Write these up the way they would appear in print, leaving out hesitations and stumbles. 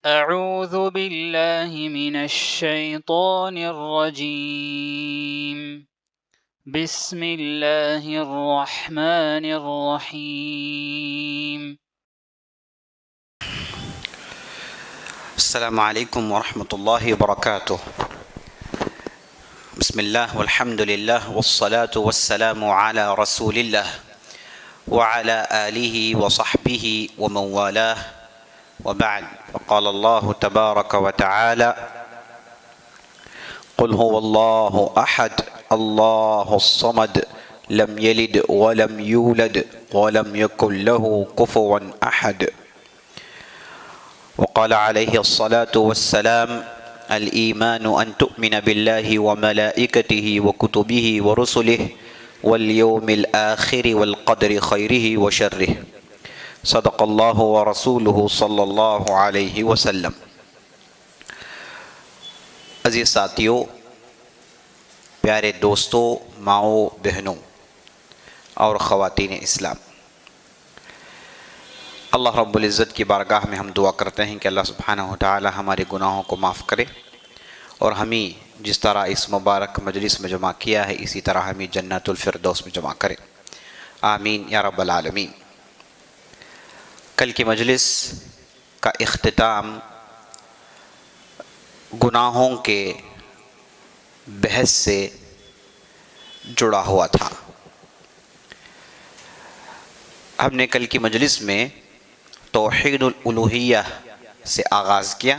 أعوذ بالله من الشيطان الرجيم بسم الله الرحمن الرحيم السلام عليكم ورحمة الله وبركاته. بسم الله والحمد لله والصلاة والسلام على رسول الله وعلى آله وصحبه ومن والاه وبعد. فقال الله تبارك وتعالى: قل هو الله أحد الله الصمد لم يلد ولم يولد ولم يكن له كفوا أحد. وقال عليه الصلاة والسلام: الإيمان أن تؤمن بالله وملائكته وكتبه ورسله واليوم الآخر والقدر خيره وشره. صدق الله ورسوله صلی اللہ علیہ وسلم. عزیز ساتھیوں، پیارے دوستوں، ماؤں، بہنوں اور خواتین اسلام، اللہ رب العزت کی بارگاہ میں ہم دعا کرتے ہیں کہ اللہ سبحانہ و تعالی ہمارے گناہوں کو معاف کرے اور ہمیں جس طرح اس مبارک مجلس میں جمع کیا ہے اسی طرح ہمیں جنت الفردوس میں جمع کرے، آمین یا رب العالمین. کل کی مجلس کا اختتام گناہوں کے بحث سے جڑا ہوا تھا. ہم نے کل کی مجلس میں توحید الالوہیہ سے آغاز کیا.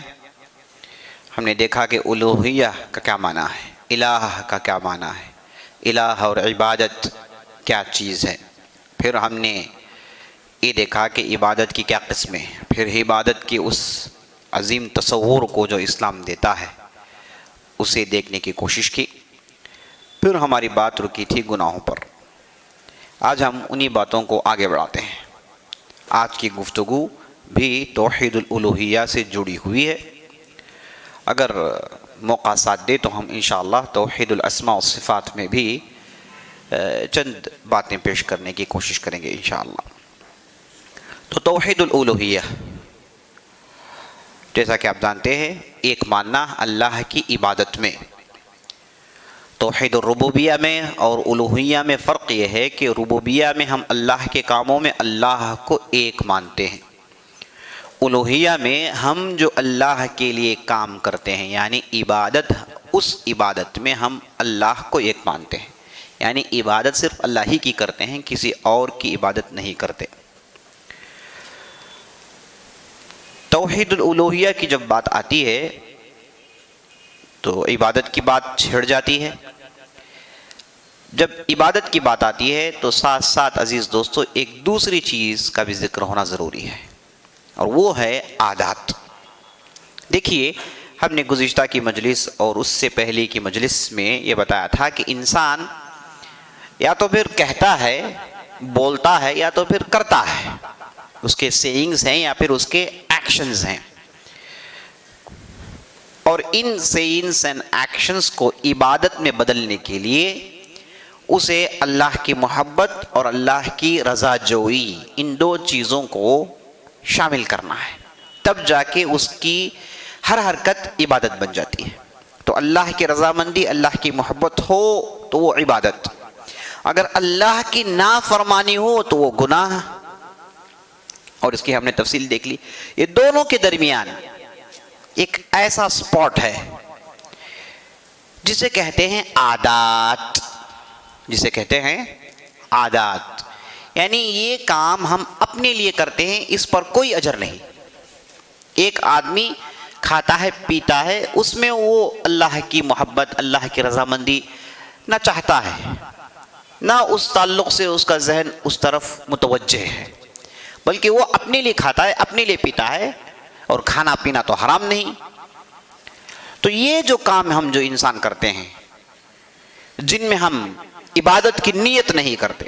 ہم نے دیکھا کہ الوہیہ کا کیا معنی ہے، الہ کا کیا معنی ہے، الہ اور عبادت کیا چیز ہے. پھر ہم نے یہ دیکھا کہ عبادت کی کیا قسمیں ہیں، پھر عبادت کی اس عظیم تصور کو جو اسلام دیتا ہے اسے دیکھنے کی کوشش کی. پھر ہماری بات رکی تھی گناہوں پر. آج ہم انہی باتوں کو آگے بڑھاتے ہیں. آج کی گفتگو بھی توحید الالوہیہ سے جڑی ہوئی ہے. اگر موقع ساتھ دے تو ہم انشاءاللہ توحید الاسماء و صفات میں بھی چند باتیں پیش کرنے کی کوشش کریں گے انشاءاللہ. تو توحید الالوہیہ جیسا کہ آپ جانتے ہیں ایک معنی اللہ کی عبادت میں. توحید الربوبیہ میں اور الوہیہ میں فرق یہ ہے کہ ربوبیہ میں ہم اللہ کے کاموں میں اللہ کو ایک مانتے ہیں. الوہیہ میں ہم جو اللہ کے لیے کام کرتے ہیں یعنی عبادت، اس عبادت میں ہم اللہ کو ایک مانتے ہیں، یعنی عبادت صرف اللہ ہی کی کرتے ہیں، کسی اور کی عبادت نہیں کرتے. توحید الالوہیہ کی جب بات آتی ہے تو عبادت کی بات چھڑ جاتی ہے. جب عبادت کی بات آتی ہے تو ساتھ ساتھ عزیز دوستو ایک دوسری چیز کا بھی ذکر ہونا ضروری ہے اور وہ ہے عادات. دیکھیے، ہم نے گزشتہ کی مجلس اور اس سے پہلے کی مجلس میں یہ بتایا تھا کہ انسان یا تو پھر کہتا ہے، بولتا ہے، یا تو پھر کرتا ہے. اس کے سیئنگز ہیں یا پھر اس کے ایکشنز ہیں، اور ان سیئنگز اینڈ ایکشنز کو عبادت میں بدلنے کے لیے اسے اللہ کی محبت اور اللہ کی رضا جوئی، ان دو چیزوں کو شامل کرنا ہے، تب جا کے اس کی ہر حرکت عبادت بن جاتی ہے. تو اللہ کی رضامندی، اللہ کی محبت ہو تو وہ عبادت، اگر اللہ کی نافرمانی ہو تو وہ گناہ. اور اس کی ہم نے تفصیل دیکھ لی. یہ دونوں کے درمیان ایک ایسا سپاٹ ہے جسے کہتے ہیں عادات، جسے کہتے ہیں عادات. یعنی یہ کام ہم اپنے لیے کرتے ہیں، اس پر کوئی اجر نہیں. ایک آدمی کھاتا ہے، پیتا ہے، اس میں وہ اللہ کی محبت، اللہ کی رضامندی نہ چاہتا ہے، نہ اس تعلق سے اس کا ذہن اس طرف متوجہ ہے، بلکہ وہ اپنے لیے کھاتا ہے، اپنے لیے پیتا ہے، اور کھانا پینا تو حرام نہیں. تو یہ جو کام ہم جو انسان کرتے ہیں جن میں ہم عبادت کی نیت نہیں کرتے،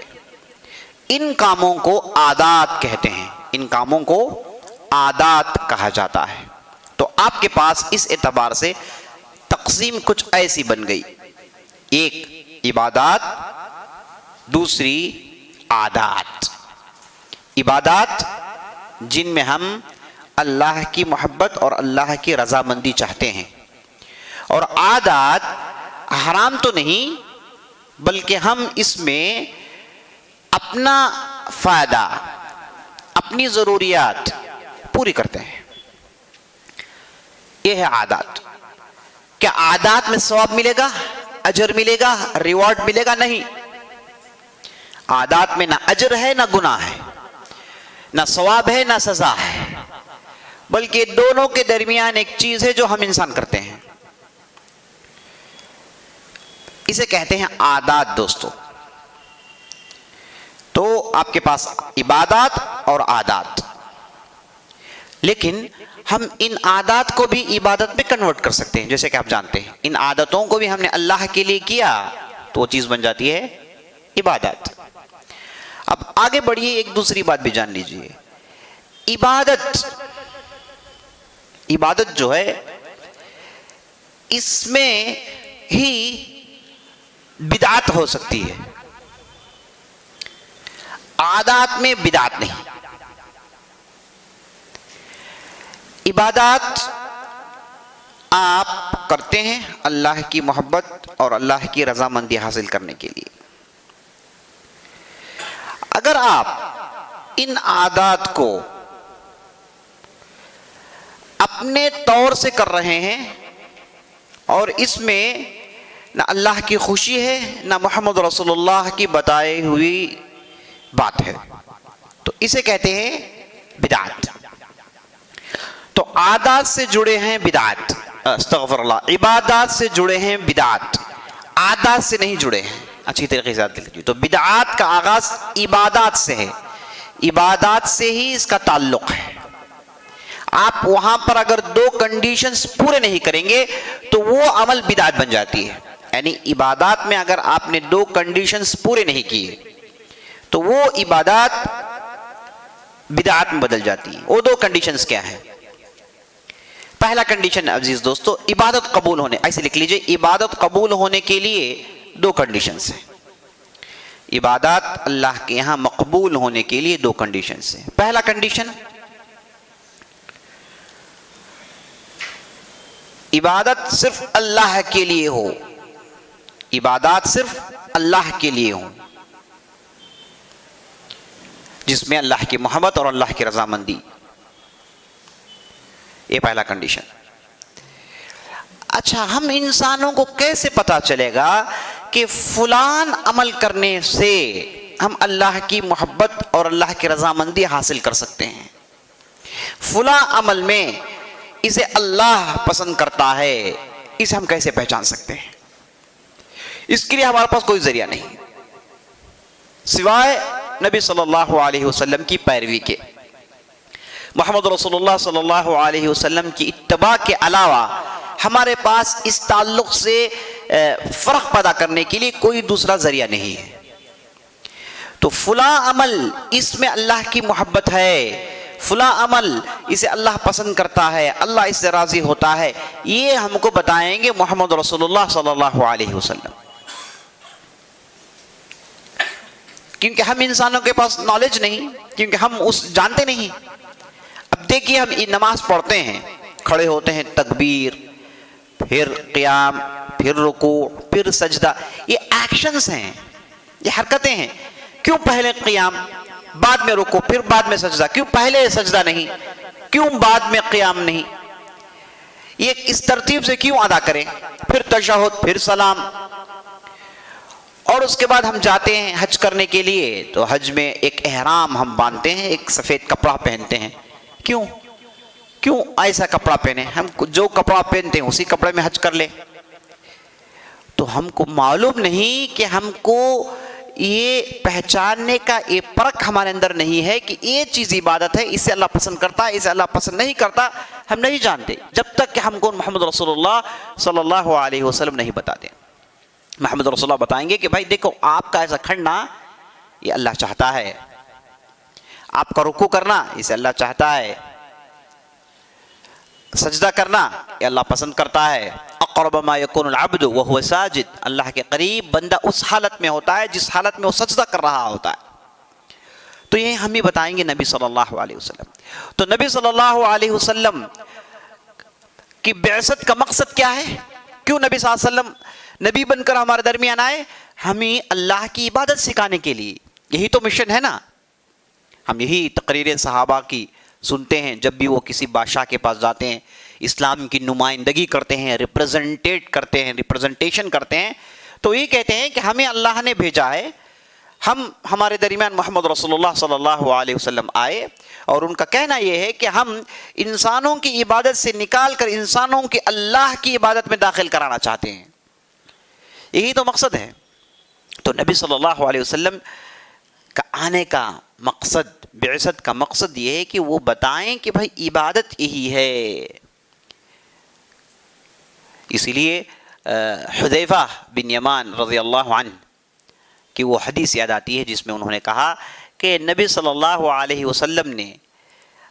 ان کاموں کو عادات کہتے ہیں. ان کاموں کو عادات کہا جاتا ہے. تو آپ کے پاس اس اعتبار سے تقسیم کچھ ایسی بن گئی، ایک عبادات، دوسری عادات. عبادات جن میں ہم اللہ کی محبت اور اللہ کی رضامندی چاہتے ہیں. اور عادات حرام تو نہیں، بلکہ ہم اس میں اپنا فائدہ، اپنی ضروریات پوری کرتے ہیں. یہ ہے عادات. کیا عادات میں ثواب ملے گا، اجر ملے گا، ریوارڈ ملے گا؟ نہیں. عادات میں نہ اجر ہے نہ گناہ ہے، نہ ثواب ہے نہ سزا ہے، بلکہ دونوں کے درمیان ایک چیز ہے جو ہم انسان کرتے ہیں. اسے کہتے ہیں عادات دوستو. تو آپ کے پاس عبادات اور عادات، لیکن ہم ان عادات کو بھی عبادت میں کنورٹ کر سکتے ہیں. جیسے کہ آپ جانتے ہیں ان عادتوں کو بھی ہم نے اللہ کے لیے کیا تو وہ چیز بن جاتی ہے عبادت. اب آگے بڑھیے، ایک دوسری بات بھی جان لیجئے. عبادت جو ہے اس میں ہی بدعت ہو سکتی ہے، عادات میں بدعت نہیں. عبادات آپ کرتے ہیں اللہ کی محبت اور اللہ کی رضامندی حاصل کرنے کے لیے. اگر آپ ان عادات کو اپنے طور سے کر رہے ہیں اور اس میں نہ اللہ کی خوشی ہے نہ محمد رسول اللہ کی بتائی ہوئی بات ہے، تو اسے کہتے ہیں بدعت. تو عادات سے جڑے ہیں بدعت، استغفر اللہ، عبادات سے جڑے ہیں بدعت، عادات سے نہیں جڑے ہیں. اچھی طریقے سے یاد رکھیے. تو بدعات کا آغاز عبادات سے ہے، عبادات سے ہی اس کا تعلق ہے. آپ وہاں پر اگر دو کنڈیشنز پورے نہیں کریں گے تو وہ عمل بدعت بن جاتی ہے. یعنی عبادات میں اگر آپ نے دو کنڈیشنز پورے نہیں کیے تو وہ عبادات بدعت میں بدل جاتی ہے. وہ دو کنڈیشنز کیا ہیں؟ پہلا کنڈیشن عزیز دوستو، عبادت قبول ہونے، ایسے لکھ لیجئے، عبادت قبول ہونے کے لیے دو کنڈیشنز ہیں. عبادات اللہ کے یہاں مقبول ہونے کے لیے دو کنڈیشنز ہیں. پہلا کنڈیشن، عبادت صرف اللہ کے لیے ہو، عبادات صرف اللہ کے لیے ہوں، جس میں اللہ کی محبت اور اللہ کی رضامندی. یہ پہلا کنڈیشن. اچھا، ہم انسانوں کو کیسے پتا چلے گا کہ فلان عمل کرنے سے ہم اللہ کی محبت اور اللہ کی رضامندی حاصل کر سکتے ہیں، فلاں عمل میں اسے اللہ پسند کرتا ہے، اسے ہم کیسے پہچان سکتے ہیں؟ اس کے لیے ہمارے پاس کوئی ذریعہ نہیں سوائے نبی صلی اللہ علیہ وسلم کی پیروی کے. محمد رسول اللہ صلی اللہ علیہ وسلم کی اتباع کے علاوہ ہمارے پاس اس تعلق سے فرق پیدا کرنے کے لیے کوئی دوسرا ذریعہ نہیں ہے. تو فلاں عمل اس میں اللہ کی محبت ہے، فلاں عمل اسے اللہ پسند کرتا ہے، اللہ اس سے راضی ہوتا ہے، یہ ہم کو بتائیں گے محمد رسول اللہ صلی اللہ علیہ وسلم. کیونکہ ہم انسانوں کے پاس نالج نہیں، کیونکہ ہم اس جانتے نہیں. اب دیکھیے، ہم نماز پڑھتے ہیں، کھڑے ہوتے ہیں، تکبیر، پھر قیام، پھر رکوع، پھر سجدہ. یہ ایکشنز ہیں، یہ حرکتیں ہیں. کیوں پہلے قیام، بعد میں رکوع، پھر بعد میں سجدہ؟ کیوں پہلے سجدہ نہیں؟ کیوں بعد میں قیام نہیں؟ یہ اس ترتیب سے کیوں ادا کریں؟ پھر تشہد، پھر سلام. اور اس کے بعد ہم جاتے ہیں حج کرنے کے لیے، تو حج میں ایک احرام ہم باندھتے ہیں، ایک سفید کپڑا پہنتے ہیں. کیوں ایسا کپڑا پہنے؟ ہم جو کپڑا پہنتے ہیں اسی کپڑے میں حج کر لیں. تو ہم کو معلوم نہیں کہ ہم کو یہ پہچاننے کا یہ پرکھ ہمارے اندر نہیں ہے کہ یہ چیز عبادت ہے، اسے اللہ پسند کرتا ہے، اسے اللہ پسند نہیں کرتا. ہم نہیں جانتے جب تک کہ ہم کو محمد رسول اللہ صلی اللہ علیہ وسلم نہیں بتاتے. محمد رسول اللہ بتائیں گے کہ بھائی دیکھو، آپ کا ایسا کھڑنا یہ اللہ چاہتا ہے، آپ کا رکوع کرنا اسے اللہ چاہتا ہے، سجدہ کرنا یہ اللہ پسند کرتا ہے. اقرب ما یکون العبد وهو ساجد، اللہ کے قریب بندہ اس حالت میں ہوتا ہے جس حالت میں وہ سجدہ کر رہا ہوتا ہے. تو یہ ہمیں بتائیں گے نبی صلی اللہ علیہ وسلم. تو نبی صلی اللہ علیہ وسلم کی بعثت کا مقصد کیا ہے؟ کیوں نبی صلی اللہ علیہ وسلم نبی بن کر ہمارے درمیان آئے؟ ہمیں اللہ کی عبادت سکھانے کے لیے. یہی تو مشن ہے نا. ہم یہی تقریریں صحابہ کی سنتے ہیں جب بھی وہ کسی بادشاہ کے پاس جاتے ہیں، اسلام کی نمائندگی کرتے ہیں، ریپرزنٹیشن کرتے ہیں، تو یہ کہتے ہیں کہ ہمیں اللہ نے بھیجا ہے. ہمارے درمیان محمد رسول اللہ صلی اللہ علیہ وسلم آئے اور ان کا کہنا یہ ہے کہ ہم انسانوں کی عبادت سے نکال کر انسانوں کی اللہ کی عبادت میں داخل کرانا چاہتے ہیں. یہی تو مقصد ہے. تو نبی صلی اللہ علیہ وسلم کا آنے کا مقصد، بعثت کا مقصد یہ ہے کہ وہ بتائیں کہ بھائی عبادت یہی ہے. اسی لیے حذیفہ بن یمان رضی اللہ عنہ کی وہ حدیث یاد آتی ہے جس میں انہوں نے کہا کہ نبی صلی اللہ علیہ وسلم نے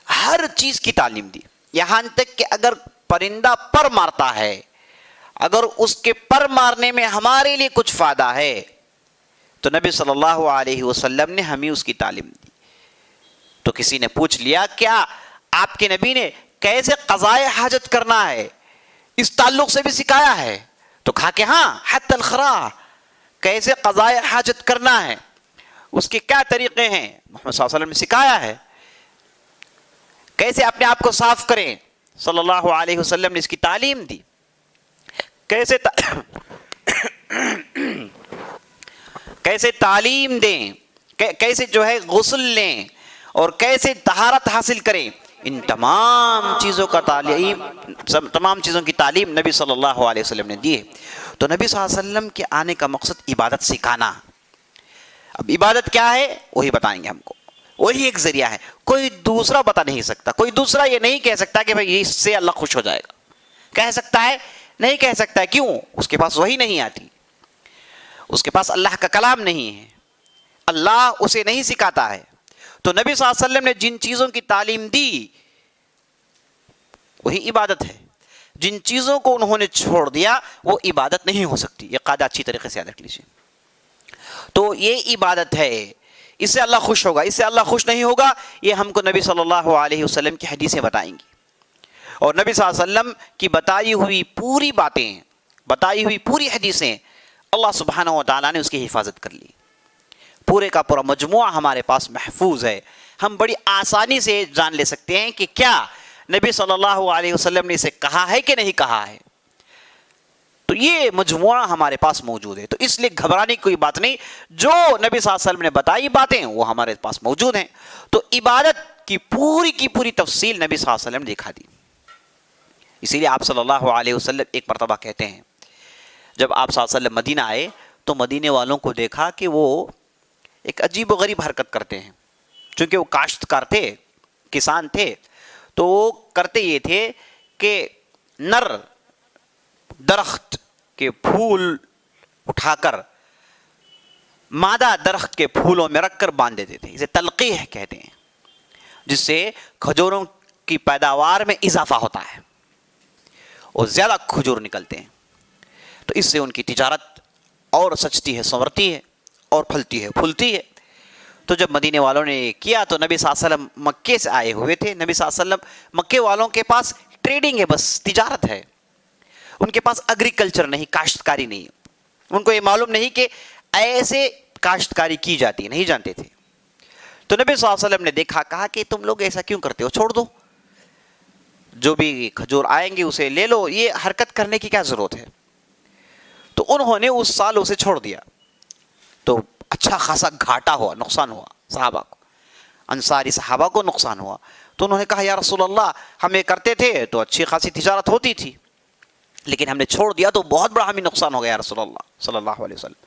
ہر چیز کی تعلیم دی، یہاں تک کہ اگر پرندہ پر مارتا ہے، اگر اس کے پر مارنے میں ہمارے لیے کچھ فائدہ ہے تو نبی صلی اللہ علیہ وسلم نے ہمیں اس کی تعلیم دی. تو کسی نے پوچھ لیا کیا آپ کے نبی نے کیسے قضائے حاجت کرنا ہے اس تعلق سے بھی سکھایا ہے؟ تو کہا کہ ہاں، حتی الخراء، کیسے قضائے حاجت کرنا ہے، اس کے کیا طریقے ہیں محمد صلی اللہ علیہ وسلم نے سکھایا ہے. کیسے اپنے آپ کو صاف کریں، صلی اللہ علیہ وسلم نے اس کی تعلیم دی. کیسے تعلیم دیں، کیسے جو ہے غسل لیں اور کیسے طہارت حاصل کریں، ان تمام چیزوں کی تعلیم نبی صلی اللہ علیہ وسلم نے دی ہے. تو نبی صلی اللہ علیہ وسلم کے آنے کا مقصد عبادت سکھانا. اب عبادت کیا ہے وہی بتائیں گے ہم کو. وہی ایک ذریعہ ہے، کوئی دوسرا بتا نہیں سکتا. کوئی دوسرا یہ نہیں کہہ سکتا کہ بھائی اس سے اللہ خوش ہو جائے گا. کہہ سکتا ہے؟ نہیں کہہ سکتا. کیوں؟ اس کے پاس وہی نہیں آتی، اس کے پاس اللہ کا کلام نہیں ہے، اللہ اسے نہیں سکھاتا ہے. تو نبی صلی اللہ علیہ وسلم نے جن چیزوں کی تعلیم دی وہی عبادت ہے. جن چیزوں کو انہوں نے چھوڑ دیا وہ عبادت نہیں ہو سکتی. یہ قاعدہ اچھی طریقے سے یاد رکھ لیجیے. تو یہ عبادت ہے، اس سے اللہ خوش ہوگا، اس سے اللہ خوش نہیں ہوگا، یہ ہم کو نبی صلی اللہ علیہ وسلم کی حدیثیں بتائیں گی. اور نبی صلی اللہ علیہ وسلم کی بتائی ہوئی پوری باتیں، بتائی ہوئی پوری حدیثیں اللہ سبحانہ و تعالیٰ نے اس کی حفاظت کر لی. پورے کا پورا مجموعہ ہمارے پاس محفوظ ہے. ہم بڑی آسانی سے جان لے سکتے ہیں کہ کیا نبی صلی اللہ علیہ وسلم نے اسے کہا ہے کہ نہیں کہا ہے. تو یہ مجموعہ ہمارے پاس موجود ہے. تو اس لیے گھبرانے کی کوئی بات نہیں. جو نبی صلی اللہ علیہ وسلم نے بتائی باتیں وہ ہمارے پاس موجود ہیں. تو عبادت کی پوری تفصیل نبی صلی اللہ علیہ وسلم نے دکھا دی. اسی لیے آپ صلی اللہ علیہ وسلم ایک مرتبہ کہتے ہیں جب آپ صلی اللہ علیہ وسلم مدینہ آئے تو مدینے والوں کو دیکھا کہ وہ ایک عجیب و غریب حرکت کرتے ہیں. چونکہ وہ کاشتکار تھے، کسان تھے، تو وہ کرتے یہ تھے کہ نر درخت کے پھول اٹھا کر مادہ درخت کے پھولوں میں رکھ کر باندھ دیتے تھے. اسے تلقیح کہتے ہیں، جس سے کھجوروں کی پیداوار میں اضافہ ہوتا ہے اور زیادہ کھجور نکلتے ہیں. تو اس سے ان کی تجارت اور سجتی ہے، سنورتی ہے اور پھلتی ہے، پھولتی ہے. تو جب مدینے والوں نے کیا تو نبی صلی اللہ علیہ وسلم مکے سے آئے ہوئے تھے. نبی صلی اللہ علیہ وسلم مکے والوں کے پاس ٹریڈنگ ہے، بس تجارت ہے. ان کے پاس ایگریکلچر نہیں، کاشتکاری نہیں. ان کو یہ معلوم نہیں کہ ایسے کاشتکاری کی جاتی، نہیں جانتے تھے. تو نبی صلی اللہ علیہ وسلم نے دیکھا، کہا کہ تم لوگ ایسا کیوں کرتے ہو، چھوڑ دو، جو بھی کھجور آئیں گے اسے لے لو، یہ حرکت کرنے کی کیا ضرورت ہے. تو انہوں نے اس سال اسے چھوڑ دیا. تو اچھا خاصا گھاٹا ہوا، نقصان ہوا صحابہ کو، انصاری صحابہ کو نقصان ہوا. تو انہوں نے کہا یا رسول اللہ ہم یہ کرتے تھے تو اچھی خاصی تجارت ہوتی تھی، لیکن ہم نے چھوڑ دیا تو بہت بڑا ہمیں نقصان ہو گیا یا رسول اللہ صلی اللہ علیہ وسلم.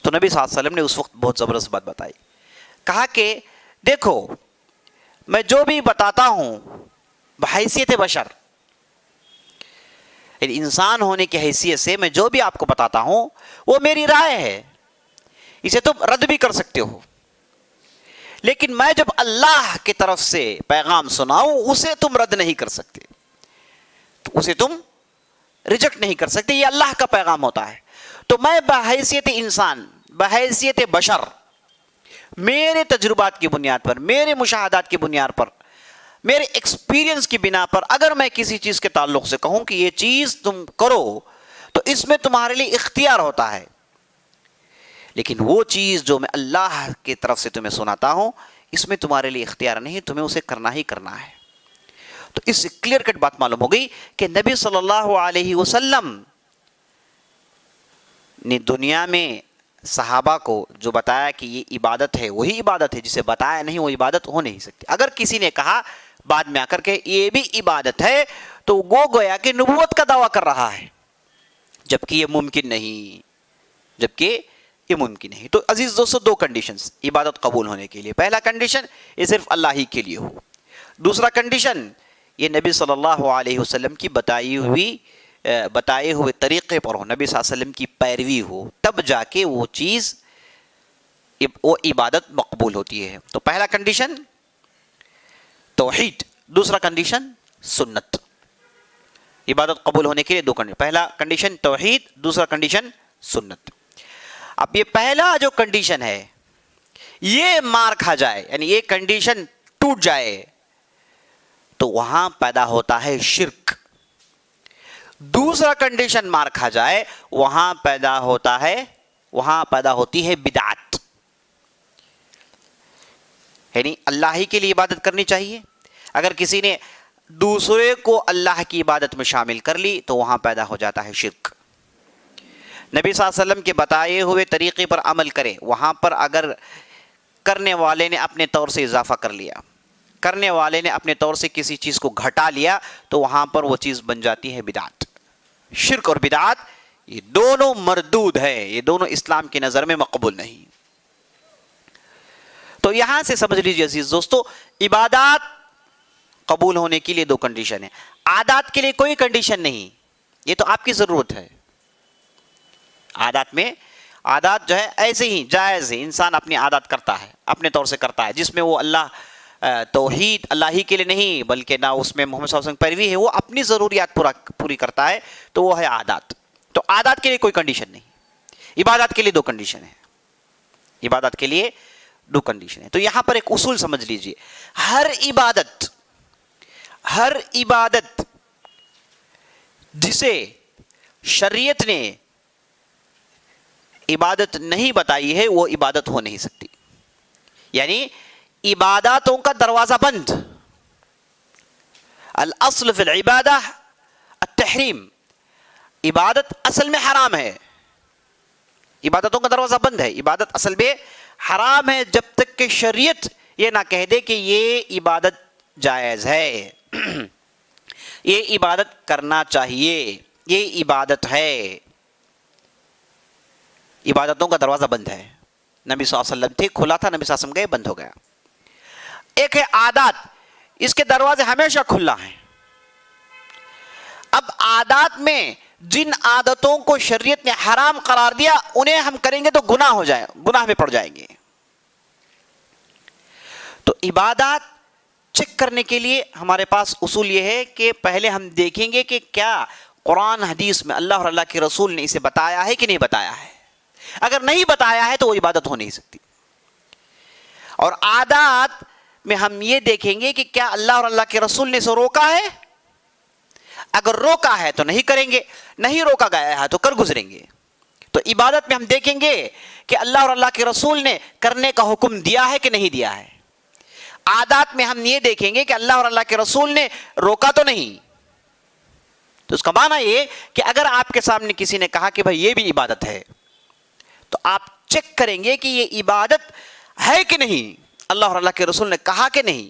تو نبی صلی اللہ علیہ وسلم نے اس وقت بہت زبردست بات بتائی. کہا کہ دیکھو میں جو بھی بتاتا ہوں بحیثیت بشر، انسان ہونے کی حیثیت سے میں جو بھی آپ کو بتاتا ہوں وہ میری رائے ہے، اسے تم رد بھی کر سکتے ہو، لیکن میں جب اللہ کی طرف سے پیغام سناؤں اسے تم رد نہیں کر سکتے، اسے تم ریجیکٹ نہیں کر سکتے. یہ اللہ کا پیغام ہوتا ہے. تو میں بحیثیت انسان، بحیثیت بشر میرے تجربات کی بنیاد پر، میرے مشاہدات کی بنیاد پر، میرے ایکسپیرینس کی بنا پر اگر میں کسی چیز کے تعلق سے کہوں کہ یہ چیز تم کرو تو اس میں تمہارے لیے اختیار ہوتا ہے، لیکن وہ چیز جو میں اللہ کی طرف سے تمہیں سناتا ہوں اس میں تمہارے لیے اختیار نہیں، تمہیں اسے کرنا ہی کرنا ہے۔ تو اس سے کلیئر کٹ بات معلوم ہو گئی کہ نبی صلی اللہ علیہ وسلم نے دنیا میں صحابہ کو جو بتایا کہ یہ عبادت ہے وہی عبادت ہے، جسے بتایا نہیں وہ عبادت ہو نہیں سکتی۔ اگر کسی نے کہا بعد میں آ کر کے یہ بھی عبادت ہے تو وہ گویا کہ نبوت کا دعویٰ کر رہا ہے، جبکہ یہ ممکن نہیں، جبکہ یہ ممکن نہیں۔ تو عزیز دوستو، دو کنڈیشنز عبادت قبول ہونے کے لیے۔ پہلا کنڈیشن یہ صرف اللہ ہی کے لیے ہو، دوسرا کنڈیشن یہ نبی صلی اللہ علیہ وسلم کی بتائے ہوئے طریقے پر ہو، نبی صلی اللہ علیہ وسلم کی پیروی ہو، تب جا کے وہ چیز وہ عبادت مقبول ہوتی ہے۔ تو پہلا کنڈیشن توحید، دوسرا کنڈیشن سنت۔ عبادت قبول ہونے کے لیے دو کنڈیشن، پہلا کنڈیشن توحید، دوسرا کنڈیشن سنت۔ اب یہ پہلا جو کنڈیشن ہے یہ مار کھا جائے، یعنی یہ کنڈیشن ٹوٹ جائے تو وہاں پیدا ہوتا ہے شرک۔ دوسرا کنڈیشن مار کھا جائے وہاں پیدا ہوتی ہے بدعت، یعنی اللہ ہی کے لیے عبادت کرنی چاہیے، اگر کسی نے دوسرے کو اللہ کی عبادت میں شامل کر لی تو وہاں پیدا ہو جاتا ہے شرک۔ نبی صلی اللہ علیہ وسلم کے بتائے ہوئے طریقے پر عمل کرے، وہاں پر اگر کرنے والے نے اپنے طور سے اضافہ کر لیا، کرنے والے نے اپنے طور سے کسی چیز کو گھٹا لیا تو وہاں پر وہ چیز بن جاتی ہے بدعت۔ شرک اور بدعت یہ دونوں مردود ہے، یہ دونوں اسلام کی نظر میں مقبول نہیں۔ تو یہاں سے سمجھ لیجیے عزیز دوستو، عبادات قبول ہونے کے لیے دو کنڈیشن ہیں، عادات کے لیے کوئی کنڈیشن نہیں، یہ تو آپ کی ضرورت ہے۔ عادات جو ہے ایسے ہی جائز ہے، انسان اپنی عادات کرتا ہے، اپنے طور سے کرتا ہے، جس میں وہ توحید اللہ ہی کے لیے نہیں بلکہ نہ اس میں محمد صلی اللہ علیہ وسلم پیروی ہے، وہ اپنی ضروریات پوری کرتا ہے، تو وہ ہے عادات۔ تو عادات کے لیے کوئی کنڈیشن نہیں، عبادات کے لیے دو کنڈیشن ہے، عبادات کے لیے دو کنڈیشن ہے۔ تو یہاں پر ایک اصول سمجھ لیجئے، ہر عبادت جسے شریعت نے عبادت نہیں بتائی ہے وہ عبادت ہو نہیں سکتی، یعنی عباداتوں کا دروازہ بند۔ الاصل فی العبادہ التحریم، عبادت اصل میں حرام ہے، عبادتوں کا دروازہ بند ہے، عبادت اصل میں حرام ہے جب تک کہ شریعت یہ نہ کہہ دے کہ یہ عبادت جائز ہے، یہ عبادت کرنا چاہیے، یہ عبادت ہے۔ عبادتوں کا دروازہ بند ہے، نبی صلی اللہ علیہ وسلم تھے کھلا تھا، نبی صلی اللہ علیہ وسلم گئے بند ہو گیا۔ ایک ہے عادات، اس کے دروازے ہمیشہ کھلا ہیں۔ اب عادات میں جن عادتوں کو شریعت نے حرام قرار دیا انہیں ہم کریں گے تو گناہ میں پڑ جائیں گے۔ تو عبادات چیک کرنے کے لیے ہمارے پاس اصول یہ ہے کہ پہلے ہم دیکھیں گے کہ کیا قرآن حدیث میں اللہ اور اللہ کے رسول نے اسے بتایا ہے کہ نہیں بتایا ہے۔ اگر نہیں بتایا ہے تو وہ عبادت ہو نہیں سکتی۔ اور عادات میں ہم یہ دیکھیں گے کہ کیا اللہ اور اللہ کے رسول نے اسے روکا ہے، اگر روکا ہے تو نہیں کریں گے، نہیں روکا گیا ہے تو کر گزریں گے۔ تو عبادت میں ہم دیکھیں گے کہ اللہ اور اللہ کے رسول نے کرنے کا حکم دیا ہے کہ نہیں دیا ہے۔ عادات میں ہم یہ دیکھیں گے کہ اللہ اور اللہ کے رسول نے روکا تو نہیں۔ تو اس کا معنی یہ کہ اگر آپ کے سامنے کسی نے کہا کہ بھائی یہ بھی عبادت ہے تو آپ چیک کریں گے کہ یہ عبادت ہے کہ نہیں، اللہ اور اللہ کے رسول نے کہا کہ نہیں۔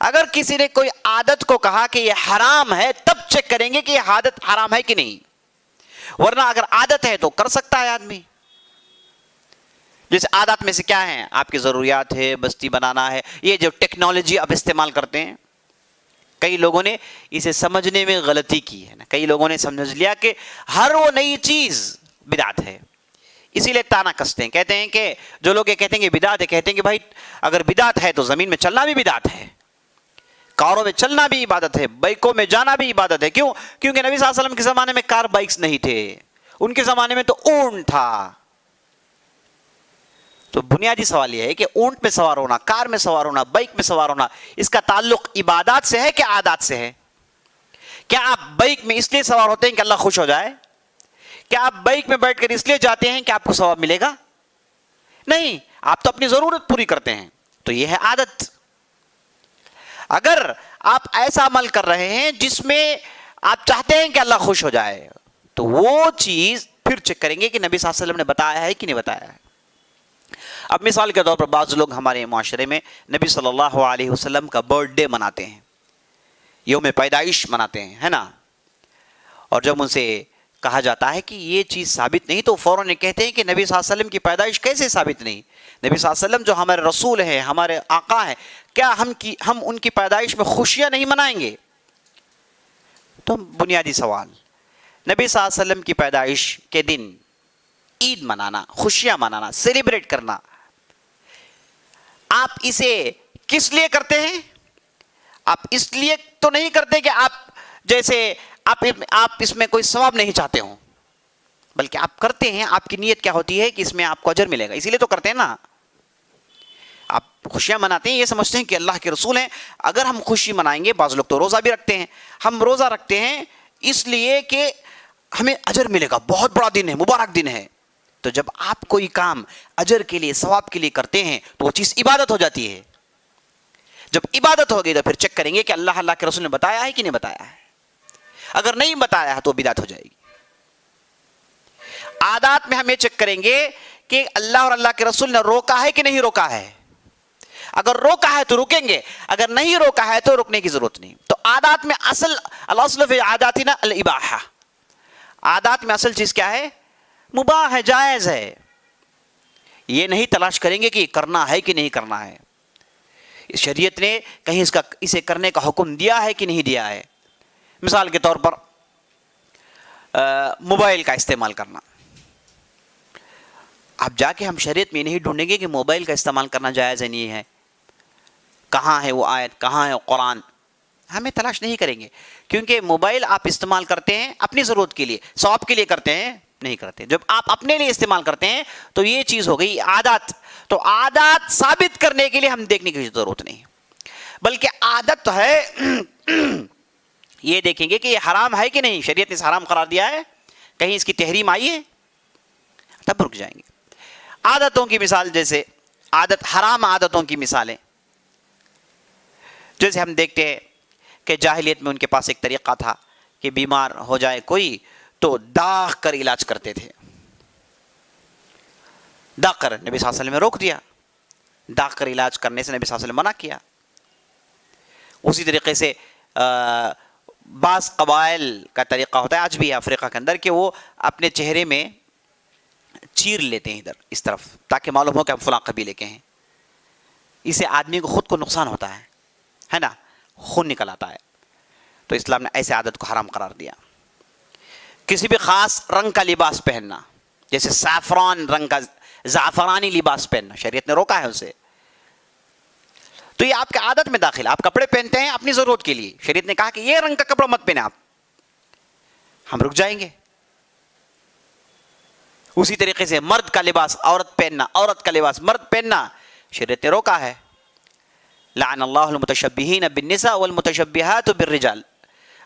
اگر کسی نے کوئی عادت کو کہا کہ یہ حرام ہے تب چیک کریں گے کہ یہ عادت حرام ہے کہ نہیں، ورنہ اگر عادت ہے تو کر سکتا ہے آدمی۔ جیسے عادات میں سے کیا ہیں، آپ کی ضروریات ہے، بستی بنانا ہے، یہ جو ٹیکنالوجی اب استعمال کرتے ہیں، کئی لوگوں نے اسے سمجھنے میں غلطی کی ہے نا، کئی لوگوں نے سمجھ لیا کہ ہر وہ نئی چیز بدعت ہے، اسی لیے تانا کستے ہیں، کہتے ہیں کہ جو لوگ یہ کہتے ہیں کہ بدعت ہے، کہتے ہیں کہ بھائی اگر بدعت ہے تو زمین میں چلنا بھی بدعت ہے، کاروں میں چلنا بھی عبادت ہے، بائکوں میں جانا بھی عبادت ہے۔ کیوں؟ کیونکہ نبی صلی اللہ علیہ وسلم کے زمانے میں کار بائکس نہیں تھے، ان کے زمانے میں تو اونٹ تھا، تو بنیادی سوال یہ ہے کہ اونٹ میں سوار ہونا، کار میں سوار ہونا، بائک میں سوار ہونا، اس کا تعلق عبادات سے ہے کہ عادات سے ہے؟ کیا آپ بائک میں اس لیے سوار ہوتے ہیں کہ اللہ خوش ہو جائے؟ کیا آپ بائک میں بیٹھ کر اس لیے جاتے ہیں کہ آپ کو ثواب ملے گا؟ نہیں، آپ تو اپنی ضرورت پوری کرتے ہیں، تو یہ ہے عادت۔ اگر آپ ایسا عمل کر رہے ہیں جس میں آپ چاہتے ہیں کہ اللہ خوش ہو جائے، تو وہ چیز پھر چیک کریں گے کہ نبی صلی اللہ علیہ وسلم نے بتایا ہے کہ نہیں بتایا ہے۔ اب مثال کے طور پر بعض لوگ ہمارے معاشرے میں نبی صلی اللہ علیہ وسلم کا برتھ ڈے مناتے ہیں، یوم پیدائش مناتے ہیں، ہے نا؟ اور جب ان سے کہا جاتا ہے کہ یہ چیز ثابت نہیں، تو فوراً یہ کہتے ہیں کہ نبی صلی اللہ علیہ وسلم کی پیدائش کیسے ثابت نہیں؟ نبی صلی اللہ علیہ وسلم جو ہمارے رسول ہیں، ہمارے آقا ہیں، کیا ہم ان کی پیدائش میں خوشیاں نہیں منائیں گے؟ تو بنیادی سوال، نبی صلی اللہ علیہ وسلم کی پیدائش کے دن عید منانا، خوشیاں منانا، سیلیبریٹ کرنا، آپ اسے کس لیے کرتے ہیں؟ آپ اس لیے تو نہیں کرتے کہ آپ جیسے آپ اس میں کوئی ثواب نہیں چاہتے ہوں، بلکہ آپ کرتے ہیں، آپ کی نیت کیا ہوتی ہے کہ اس میں آپ کو اجر ملے گا، اسی لیے تو کرتے ہیں نا۔ آپ خوشیاں مناتے ہیں، یہ سمجھتے ہیں کہ اللہ کے رسول ہیں، اگر ہم خوشی منائیں گے، بعض لوگ تو روزہ بھی رکھتے ہیں، ہم روزہ رکھتے ہیں اس لیے کہ ہمیں اجر ملے گا، بہت بڑا دن ہے، مبارک دن ہے۔ تو جب آپ کوئی کام اجر کے لیے، ثواب کے لیے کرتے ہیں، تو وہ چیز عبادت ہو جاتی ہے۔ جب عبادت ہوگی تو پھر چیک کریں گے کہ اللہ کے رسول نے بتایا ہے کہ نہیں بتایا ہے۔ اگر نہیں بتایا ہے تو بدعت ہو جائے گی۔ عادات میں ہم یہ چیک کریں گے کہ اللہ اور اللہ کے رسول نے روکا ہے کہ نہیں روکا ہے۔ اگر روکا ہے تو رکیں گے، اگر نہیں روکا ہے تو رکنے کی ضرورت نہیں۔ تو عادات میں الاصل فی عاداتنا الاباحہ، عادات میں اصل چیز کیا ہے؟ مباح ہے، جائز ہے۔ یہ نہیں تلاش کریں گے کہ یہ کرنا ہے کہ نہیں کرنا ہے، شریعت نے کہیں اسے کرنے کا حکم دیا ہے کہ نہیں دیا ہے۔ مثال کے طور پر موبائل کا استعمال کرنا، اب جا کے ہم شریعت میں نہیں ڈھونڈیں گے کہ موبائل کا استعمال کرنا جائز ہے نہیں ہے، کہاں ہے وہ آیت، کہاں ہے قرآن، ہمیں تلاش نہیں کریں گے، کیونکہ موبائل آپ استعمال کرتے ہیں اپنی ضرورت کے لیے، ثواب کے لیے کرتے ہیں نہیں کرتے۔ جب آپ اپنے لیے استعمال کرتے ہیں تو یہ چیز ہو گئی عادت۔ تو عادات ثابت کرنے کے لیے ہم دیکھنے کی ضرورت نہیں، بلکہ عادت تو ہے یہ دیکھیں گے کہ یہ حرام ہے کہ نہیں، شریعت نے حرام قرار دیا ہے، کہیں اس کی تحریم آئی ہے، تب رک جائیں گے۔ عادتوں کی مثال، جیسے حرام عادتوں کی مثالیں، جیسے ہم دیکھتے ہیں کہ جاہلیت میں ان کے پاس ایک طریقہ تھا کہ بیمار ہو جائے کوئی تو داغ کر علاج کرتے تھے، داغ کر، نبی صلی اللہ علیہ وسلم نے روک دیا، داغ کر علاج کرنے سے نبی صلی اللہ علیہ وسلم منع کیا۔ اسی طریقے سے بعض قبائل کا طریقہ ہوتا ہے آج بھی افریقہ کے اندر کہ وہ اپنے چہرے میں چیر لیتے ہیں ادھر اس طرف تاکہ معلوم ہو کہ ہم فلاں قبیلے کے ہیں، اس سے آدمی کو خود کو نقصان ہوتا ہے نا، خون نکل آتا ہے، تو اسلام نے ایسے عادت کو حرام قرار دیا۔ کسی بھی خاص رنگ کا لباس پہننا، جیسے سیفران رنگ کا زعفرانی لباس پہننا، شریعت نے روکا ہے اسے، تو یہ آپ کے عادت میں داخل، آپ کپڑے پہنتے ہیں اپنی ضرورت کے لیے، شریعت نے کہا کہ یہ رنگ کا کپڑا مت پہنے، آپ ہم رک جائیں گے۔ اسی طریقے سے مرد کا لباس عورت پہننا، عورت کا لباس مرد پہننا، شریعت نے روکا ہے۔ لعن اللہ المتشبہین بالنساء والمتشبہات بالرجال،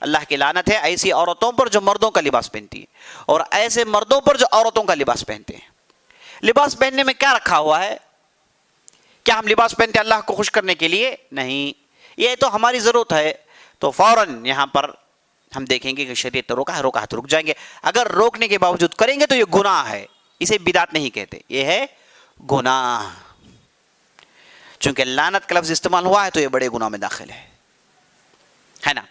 اللہ کی لعنت ہے ایسی عورتوں پر جو مردوں کا لباس پہنتی ہیں اور ایسے مردوں پر جو عورتوں کا لباس پہنتے ہیں۔ لباس پہننے میں کیا رکھا ہوا ہے؟ کیا ہم لباس پہنتے اللہ کو خوش کرنے کے لیے؟ نہیں، یہ تو ہماری ضرورت ہے، تو فوراً یہاں پر ہم دیکھیں گے کہ شریعت روکا ہے تو رک جائیں گے۔ اگر روکنے کے باوجود کریں گے تو یہ گناہ ہے، اسے بدعت نہیں کہتے، یہ ہے گناہ، چونکہ لعنت کا لفظ استعمال ہوا ہے تو یہ بڑے گناہ میں داخل ہے نا۔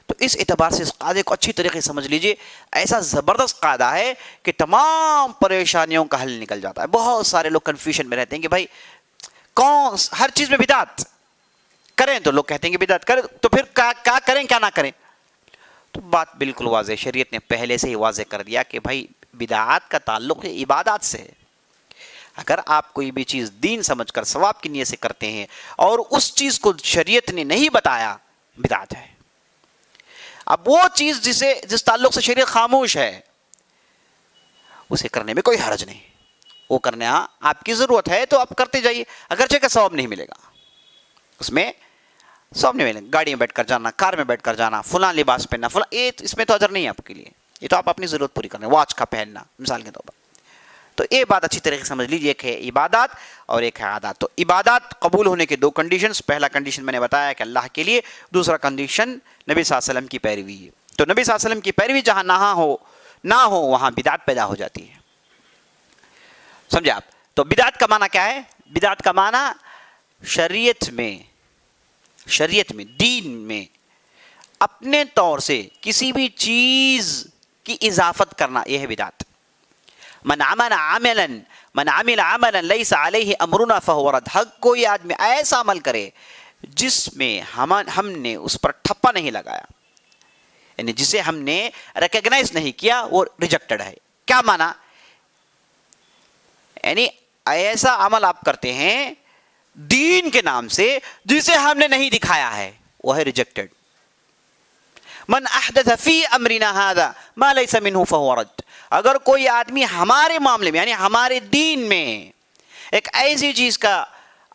تو اس اعتبار سے اس قاعدے کو اچھی طریقے سے سمجھ لیجئے، ایسا زبردست قاعدہ ہے کہ تمام پریشانیوں کا حل نکل جاتا ہے۔ بہت سارے لوگ کنفیوژن میں رہتے ہیں کہ بھائی ہر چیز میں بدعت کریں تو لوگ کہتے ہیں کہ بدعت کریں تو پھر کیا کریں کیا نہ کریں، تو بات بالکل واضح، شریعت نے پہلے سے ہی واضح کر دیا کہ بھائی بدعات کا تعلق عبادات سے ہے۔ اگر آپ کوئی بھی چیز دین سمجھ کر ثواب کی نیت سے کرتے ہیں اور اس چیز کو شریعت نے نہیں بتایا، بدعت ہے۔ اب وہ چیز جس تعلق سے شریعت خاموش ہے، اسے کرنے میں کوئی حرج نہیں، وہ کرنے آپ کی ضرورت ہے تو آپ کرتے جائیے، اگرچہ کا ثواب نہیں ملے گا، اس میں ثواب نہیں ملے گا. گاڑی میں بیٹھ کر جانا، کار میں بیٹھ کر جانا، فلاں لباس پہننا، فلاں، یہ اس میں تو اجر نہیں ہے آپ کے لیے، یہ تو آپ اپنی ضرورت پوری کرنے. واچ کا پہننا مثال کے طور پر. تو یہ بات اچھی طریقے سے سمجھ لیجیے، ایک ہے عبادات اور ایک ہے عادات. تو عبادات قبول ہونے کے دو کنڈیشنز، پہلا کنڈیشن میں نے بتایا کہ اللہ کے لیے، دوسرا کنڈیشن نبی صلی اللہ علیہ وسلم کی پیروی ہے. تو نبی صلی اللہ علیہ وسلم کی پیروی جہاں نہ ہو وہاں بدعت پیدا ہو جاتی ہے. سمجھے آپ؟ تو بدعت کا معنی کیا ہے؟ بدعت کا معنی شریعت میں دین میں اپنے طور سے کسی بھی چیز کی اضافت کرنا، یہ ہے بدعت. من عمل عملا لیس علیہ امرنا فہو رد. کوئی آدمی ایسا عمل کرے جس میں ہم نے اس پر ٹھپا نہیں لگایا، یعنی جسے ہم نے ریکگنائز نہیں کیا، وہ ریجیکٹڈ ہے. کیا معنی؟ یعنی ایسا عمل آپ کرتے ہیں دین کے نام سے جسے ہم نے نہیں دکھایا ہے، وہ ہے ریجیکٹڈ. من احدث فی امرنا ھذا ما لیس منہ فہو رد. اگر کوئی آدمی ہمارے معاملے میں یعنی ہمارے دین میں ایک ایسی چیز کا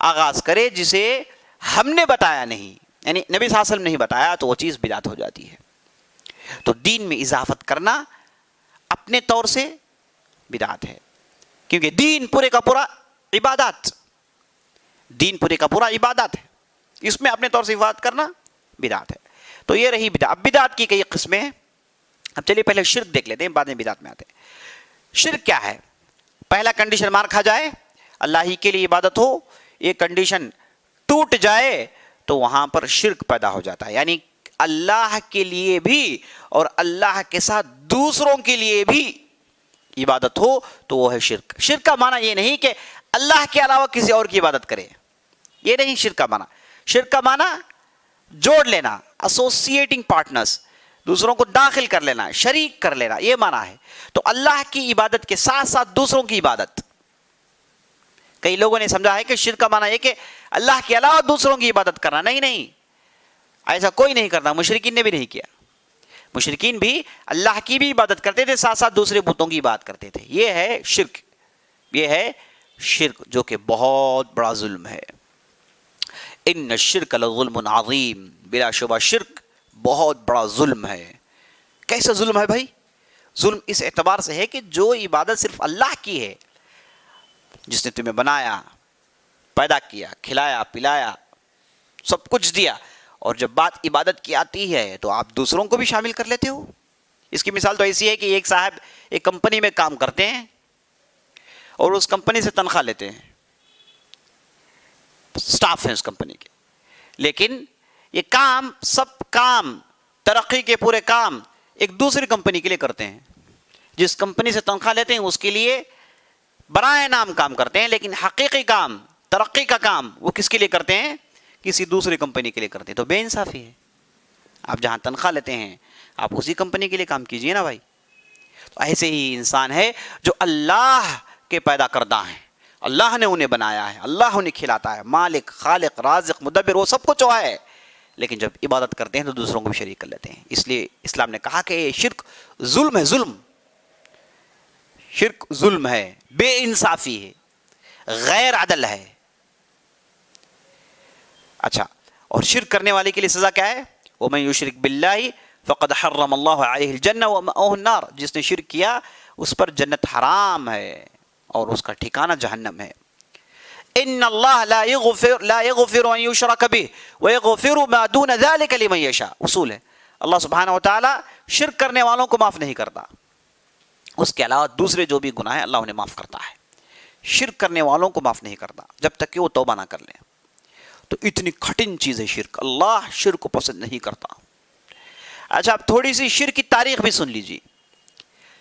آغاز کرے جسے ہم نے بتایا نہیں، یعنی نبی صلی اللہ علیہ وسلم نہیں بتایا، تو وہ چیز بدعت ہو جاتی ہے. تو دین میں اضافت کرنا اپنے طور سے بدعت ہے، کیونکہ دین پورے کا پورا عبادات ہے، اس میں اپنے طور سے اضافت کرنا بدعت ہے. تو یہ رہی بدعت. اب بدعت کی کئی قسمیں ہیں. اب چلیے پہلے شرک دیکھ لیتے ہیں، بعد میں بدعت میں آتے ہیں. شرک کیا ہے؟ پہلا کنڈیشن مار کھا جائے، اللہ ہی کے لیے عبادت ہو، یہ کنڈیشن ٹوٹ جائے تو وہاں پر شرک پیدا ہو جاتا ہے. یعنی اللہ کے لیے بھی اور اللہ کے ساتھ دوسروں کے لیے بھی عبادت ہو تو وہ ہے شرک. شرک کا معنی یہ نہیں کہ اللہ کے علاوہ کسی اور کی عبادت کرے، یہ نہیں شرک کا معنی. شرک کا معنی جوڑ لینا، ایسوسیٹنگ پارٹنرز، دوسروں کو داخل کر لینا، شریک کر لینا، یہ معنی ہے. تو اللہ کی عبادت کے ساتھ ساتھ دوسروں کی عبادت. کئی لوگوں نے سمجھا ہے کہ شرک کا معنی یہ کہ اللہ کے علاوہ دوسروں کی عبادت کرنا. نہیں، ایسا کوئی نہیں کرتا. مشرکین نے بھی نہیں کیا. مشرکین بھی اللہ کی بھی عبادت کرتے تھے، ساتھ ساتھ دوسرے بتوں کی عبادت کرتے تھے. یہ ہے شرک جو کہ بہت بڑا ظلم ہے. ان الشرک لظلم عظیم. بلا شبہ شرک بہت بڑا ظلم ہے. کیسا ظلم ہے بھائی؟ ظلم اس اعتبار سے ہے کہ جو عبادت صرف اللہ کی ہے، جس نے تمہیں بنایا، پیدا کیا، کھلایا، پلایا، سب کچھ دیا، اور جب بات عبادت کی آتی ہے تو آپ دوسروں کو بھی شامل کر لیتے ہو. اس کی مثال تو ایسی ہے کہ ایک صاحب ایک کمپنی میں کام کرتے ہیں اور اس کمپنی سے تنخواہ لیتے ہیں، سٹاف ہیں اس کمپنی کے، لیکن یہ سب کام ترقی کے پورے کام ایک دوسری کمپنی کے لیے کرتے ہیں. جس کمپنی سے تنخواہ لیتے ہیں اس کے لیے برائے نام کام کرتے ہیں، لیکن حقیقی کام، ترقی کا کام وہ کس کے لیے کرتے ہیں؟ کسی دوسری کمپنی کے لیے کرتے ہیں. تو بے انصافی ہے. آپ جہاں تنخواہ لیتے ہیں آپ اسی کمپنی کے لیے کام کیجئے نا بھائی. تو ایسے ہی انسان ہے جو اللہ کے پیدا کردہ ہیں، اللہ نے انہیں بنایا ہے، اللہ انہیں کھلاتا ہے، مالک، خالق، رازق، مدبر، وہ سب کچھ ہے، لیکن جب عبادت کرتے ہیں تو دوسروں کو بھی شریک کر لیتے ہیں. اس لیے اسلام نے کہا کہ یہ شرک ظلم ہے. شرک ظلم ہے، بے انصافی ہے، غیر عدل ہے. اچھا، اور شرک کرنے والے کے لیے سزا کیا ہے؟ وَمَن يُشْرِكْ بِاللَّهِ فَقَدْ حَرَّمَ اللَّهُ عَلَيْهِ الْجَنَّةَ وَمَأْوَاهُ النَّارُ. جس نے شرک کیا اس پر جنت حرام ہے اور اس کا ٹھکانہ جہنم ہے. ان اللہ لا یغفر ان یشرک بہ ویغفر ما دون ذلک لمن یشاء. اصول ہے، اللہ سبحانہ و تعالی شرک کرنے والوں کو معاف نہیں کرتا، اس کے علاوہ دوسرے جو بھی گناہ ہیں اللہ انہیں معاف کرتا ہے. شرک کرنے والوں کو معاف نہیں کرتا جب تک کہ وہ توبہ نہ کر لیں. تو اتنی کٹھن چیز ہے شرک، اللہ شرک کو پسند نہیں کرتا. اچھا، اب تھوڑی سی شرک کی تاریخ بھی سن لیجیے.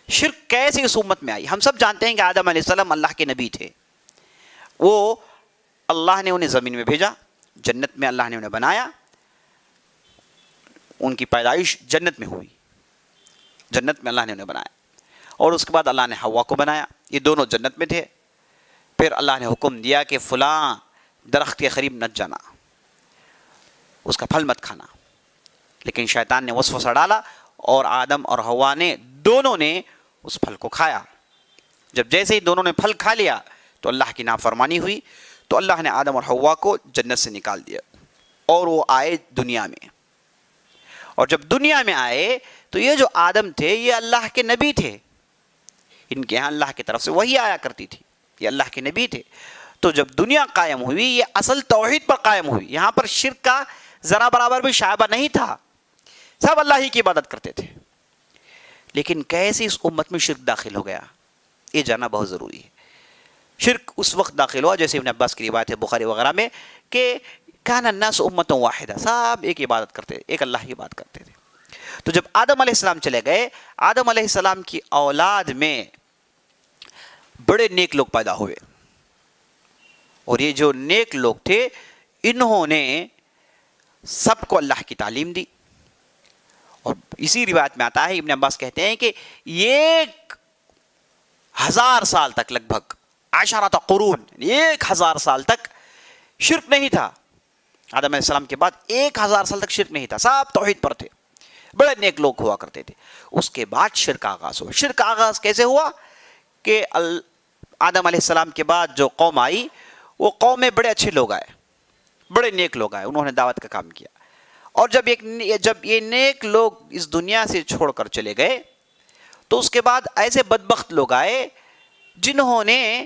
شرک کیسے اس امت میں آئی؟ ہم سب جانتے ہیں کہ آدم علیہ السلام اللہ کے نبی تھے. وہ اللہ نے انہیں زمین میں بھیجا، جنت میں اللہ نے انہیں بنایا، ان کی پیدائش جنت میں ہوئی، جنت میں اللہ نے انہیں بنایا. اور اس کے بعد اللہ نے حوا کو بنایا، یہ دونوں جنت میں تھے. پھر اللہ نے حکم دیا کہ فلاں درخت کے قریب مت جانا، اس کا پھل مت کھانا. لیکن شیطان نے وسوسہ ڈالا اور آدم اور حوا نے دونوں نے اس پھل کو کھایا. جب جیسے ہی دونوں نے پھل کھا لیا تو اللہ کی نافرمانی ہوئی، تو اللہ نے آدم اور حوا کو جنت سے نکال دیا اور وہ آئے دنیا میں. اور جب دنیا میں آئے تو یہ جو آدم تھے یہ اللہ کے نبی تھے، ان کے ہاں اللہ کی طرف سے وحی آیا کرتی تھی، یہ اللہ کے نبی تھے. تو جب دنیا قائم ہوئی یہ اصل توحید پر قائم ہوئی، یہاں پر شرک کا ذرا برابر بھی شائبہ نہیں تھا، سب اللہ ہی کی عبادت کرتے تھے. لیکن کیسے اس امت میں شرک داخل ہو گیا، یہ جاننا بہت ضروری ہے. شرک اس وقت داخل ہوا جیسے ابن عباس کی روایت ہے بخاری وغیرہ میں کہ کان الناس امۃ واحدہ، سب ایک عبادت کرتے، ایک اللہ کی عبادت کرتے تھے. تو جب آدم علیہ السلام چلے گئے، آدم علیہ السلام کی اولاد میں بڑے نیک لوگ پیدا ہوئے، اور یہ جو نیک لوگ تھے انہوں نے سب کو اللہ کی تعلیم دی. اور اسی روایت میں آتا ہے، ابن عباس کہتے ہیں کہ 1000 سال تک، لگ بھگ 10 قرون، 1000 سال تک شرک نہیں تھا. آدم علیہ السلام کے بعد 1000 سال تک شرک نہیں تھا، سب توحید پر تھے، بڑے نیک لوگ ہوا کرتے تھے. اس کے بعد شرک آغاز ہوا. شرک آغاز کیسے ہوا کہ آدم علیہ السلام کے بعد جو قوم آئی وہ قوم میں بڑے اچھے لوگ آئے، بڑے نیک لوگ آئے، انہوں نے دعوت کا کام کیا. اور جب یہ نیک لوگ اس دنیا سے چھوڑ کر چلے گئے تو اس کے بعد ایسے بدبخت لوگ آئے جنہوں نے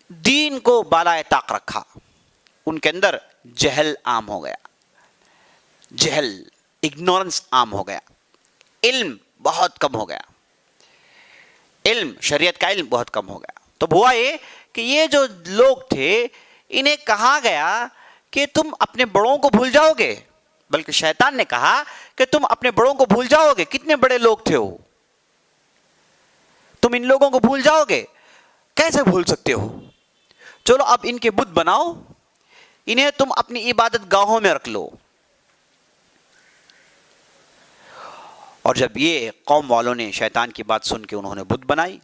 دین کو بالائے طاق رکھا. ان کے اندر جہل عام ہو گیا، جہل، اگنورنس عام ہو گیا، علم بہت کم ہو گیا، علم، شریعت کا علم بہت کم ہو گیا. تو ہوا یہ کہ یہ جو لوگ تھے انہیں کہا گیا کہ تم اپنے بڑوں کو بھول جاؤ گے، بلکہ شیطان نے کہا کہ تم اپنے بڑوں کو بھول جاؤ گے. کتنے بڑے لوگ تھے وہ، تم ان لوگوں کو بھول جاؤ گے، کیسے بھول سکتے ہو؟ چلو اب ان کے بت بناؤ، انہیں تم اپنی عبادت گاہوں میں رکھ لو. اور جب یہ قوم والوں نے شیطان کی بات سن کے انہوں نے بت بنائی،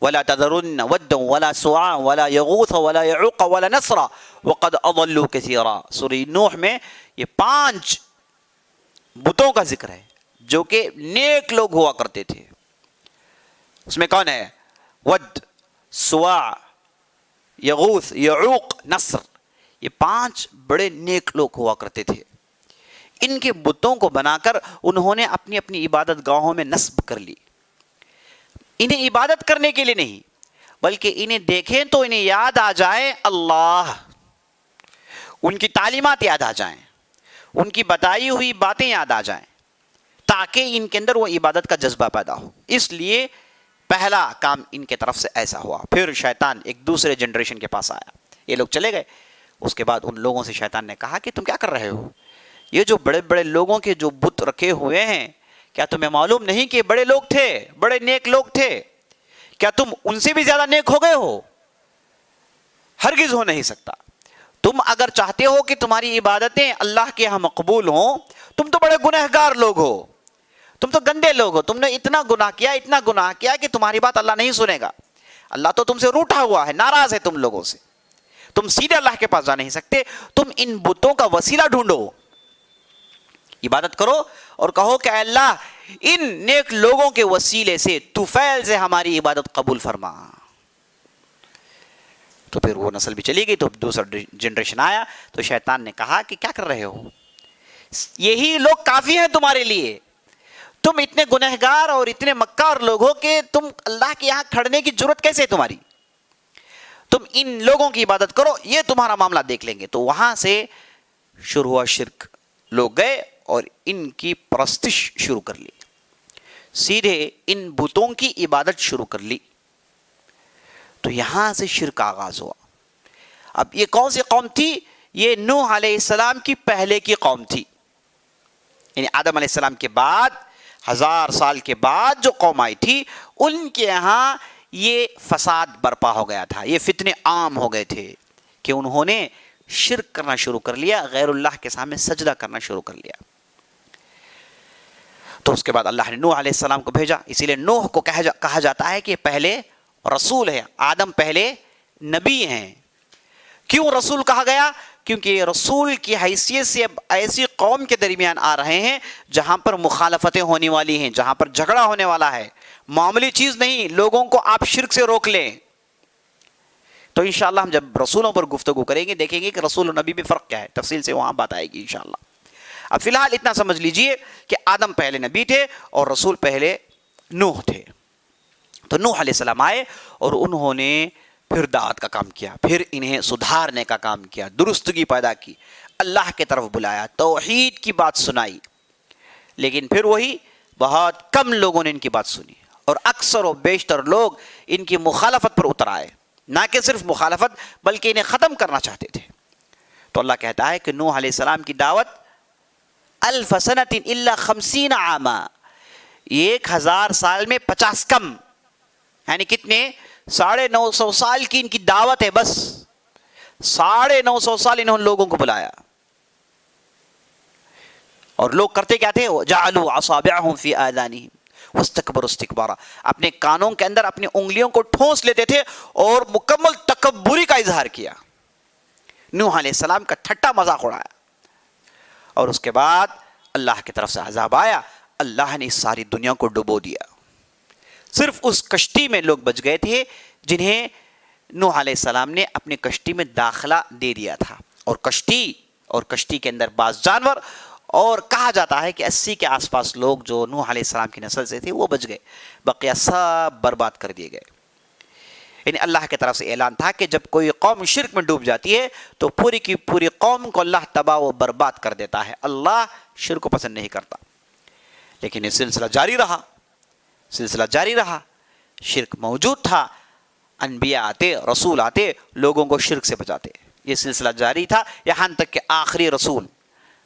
وَلَا تَذَرُنَّ وَدًّا وَلَا سُوَاعًا وَلَا يَغُوثَ وَلَا يَعُوقَ وَلَا نَسْرًا وَقَدْ أَضَلُّوا كَثِيرًا. سورہ نوح میں یہ 5 بتوں کا ذکر ہے جو کہ نیک لوگ ہوا کرتے تھے. اس میں کون ہے؟ ود، سواع، یغوث، یعوق، نصر، یہ 5 بڑے نیک لوگ ہوا کرتے تھے. ان کے بتوں کو بنا کر انہوں نے اپنی اپنی عبادت گاہوں میں نصب کر لی. انہیں عبادت کرنے کے لیے نہیں، بلکہ انہیں دیکھیں تو انہیں یاد آ جائے اللہ، ان کی تعلیمات یاد آ جائیں، ان کی بتائی ہوئی باتیں یاد آ جائیں، تاکہ ان کے اندر وہ عبادت کا جذبہ پیدا ہو. اس لیے پہلا کام ان کے طرف سے ایسا ہوا. پھر شیطان ایک دوسرے جنریشن کے پاس آیا، یہ لوگ چلے گئے. اس کے بعد ان لوگوں سے شیطان نے کہا کہ تم کیا کر رہے ہو؟ یہ جو بڑے بڑے لوگوں کے جو بت رکھے ہوئے ہیں، کیا تمہیں معلوم نہیں کہ بڑے لوگ تھے، بڑے نیک لوگ تھے؟ کیا تم ان سے بھی زیادہ نیک ہو گئے ہو؟ ہرگز ہو نہیں سکتا. تم اگر چاہتے ہو کہ تمہاری عبادتیں اللہ کے ہاں مقبول ہوں، تم تو بڑے گنہگار لوگ ہو، تم تو گندے لوگ ہو، تم نے اتنا گناہ کیا کہ تمہاری بات اللہ نہیں سنے گا. اللہ تو تم سے روٹھا ہوا ہے، ناراض ہے تم لوگوں سے، تم سیدھے اللہ کے پاس جا نہیں سکتے. تم ان بتوں کا وسیلہ ڈھونڈو، عبادت کرو اور کہو کہ اے اللہ ان نیک لوگوں کے وسیلے سے طفیل سے ہماری عبادت قبول فرما. تو پھر وہ نسل بھی چلی گئی. تو دوسرا جنریشن آیا تو شیطان نے کہا کہ کیا کر رہے ہو؟ یہی لوگ کافی ہیں تمہارے لیے. تم اتنے گنہگار اور اتنے مکار لوگ ہو کہ تم اللہ کے یہاں کھڑنے کی جرت کیسے ہے تمہاری؟ تم ان لوگوں کی عبادت کرو، یہ تمہارا معاملہ دیکھ لیں گے. تو وہاں سے شروع ہوا شرک. لوگ گئے اور ان کی پرستش شروع کر لی، سیدھے ان بتوں کی عبادت شروع کر لی. تو یہاں سے شرک آغاز ہوا. اب یہ کون سی قوم تھی؟ یہ نوح علیہ السلام کی پہلے کی قوم تھی. یعنی آدم علیہ السلام کے بعد 1000 سال کے بعد جو قوم آئی تھی ان کے یہاں یہ فساد برپا ہو گیا تھا، یہ فتنے عام ہو گئے تھے کہ انہوں نے شرک کرنا شروع کر لیا، غیر اللہ کے سامنے سجدہ کرنا شروع کر لیا. تو اس کے بعد اللہ نے نوح علیہ السلام کو بھیجا. اسی لیے نوح کو کہا جاتا ہے کہ پہلے رسول ہے، آدم پہلے نبی ہیں. کیوں رسول کہا گیا؟ کیونکہ یہ رسول کی حیثیت سے اب ایسی قوم کے درمیان آ رہے ہیں جہاں پر مخالفتیں ہونے والی ہیں، جہاں پر جھگڑا ہونے والا ہے، معمولی چیز نہیں، لوگوں کو آپ شرک سے روک لیں۔ تو انشاءاللہ ہم جب رسولوں پر گفتگو کریں گے دیکھیں گے کہ رسول و نبی میں فرق کیا ہے، تفصیل سے وہاں بات آئے گی انشاءاللہ۔ اب فی الحال اتنا سمجھ لیجئے کہ آدم پہلے نبی تھے اور رسول پہلے نوح تھے۔ تو نوح علیہ السلام آئے اور انہوں نے پھر دعوت کا کام کیا، پھر انہیں سدھارنے کا کام کیا، درستگی پیدا کی، اللہ کی طرف بلایا، توحید کی بات سنائی۔ لیکن پھر وہی بہت کم لوگوں نے ان کی بات سنی اور اکثر و بیشتر لوگ ان کی مخالفت پر اتر آئے، نہ کہ صرف مخالفت بلکہ انہیں ختم کرنا چاہتے تھے۔ تو اللہ کہتا ہے کہ نوح علیہ السلام کی دعوت 1000 سنۃ الا 50 عاما، 1000 سال میں 50 کم، یعنی کتنے؟ 950 سال کی ان کی دعوت ہے، بس 950 سال انہوں نے لوگوں کو بلایا۔ اور لوگ کرتے کیا تھے؟ جعلوا اصابعهم في آذانهم واستكبروا استكبارا، اپنے کانوں کے اندر اپنی انگلیوں کو ٹھونس لیتے تھے اور مکمل تکبری کا اظہار کیا، نوح علیہ السلام کا ٹھٹا مذاق اڑایا۔ اور اس کے بعد اللہ کی طرف سے عذاب آیا، اللہ نے اس ساری دنیا کو ڈبو دیا۔ صرف اس کشتی میں لوگ بچ گئے تھے جنہیں نوح علیہ السلام نے اپنی کشتی میں داخلہ دے دیا تھا، اور کشتی کے اندر بعض جانور، اور کہا جاتا ہے کہ 80 کے آس پاس لوگ جو نوح علیہ السلام کی نسل سے تھے وہ بچ گئے، بقیہ سب برباد کر دیے گئے۔ یعنی اللہ کی طرف سے اعلان تھا کہ جب کوئی قوم شرک میں ڈوب جاتی ہے تو پوری کی پوری قوم کو اللہ تباہ و برباد کر دیتا ہے، اللہ شرک کو پسند نہیں کرتا۔ لیکن یہ سلسلہ جاری رہا، شرک موجود تھا، انبیاء آتے، رسول آتے، لوگوں کو شرک سے بچاتے، یہ سلسلہ جاری تھا یہاں تک کہ آخری رسول،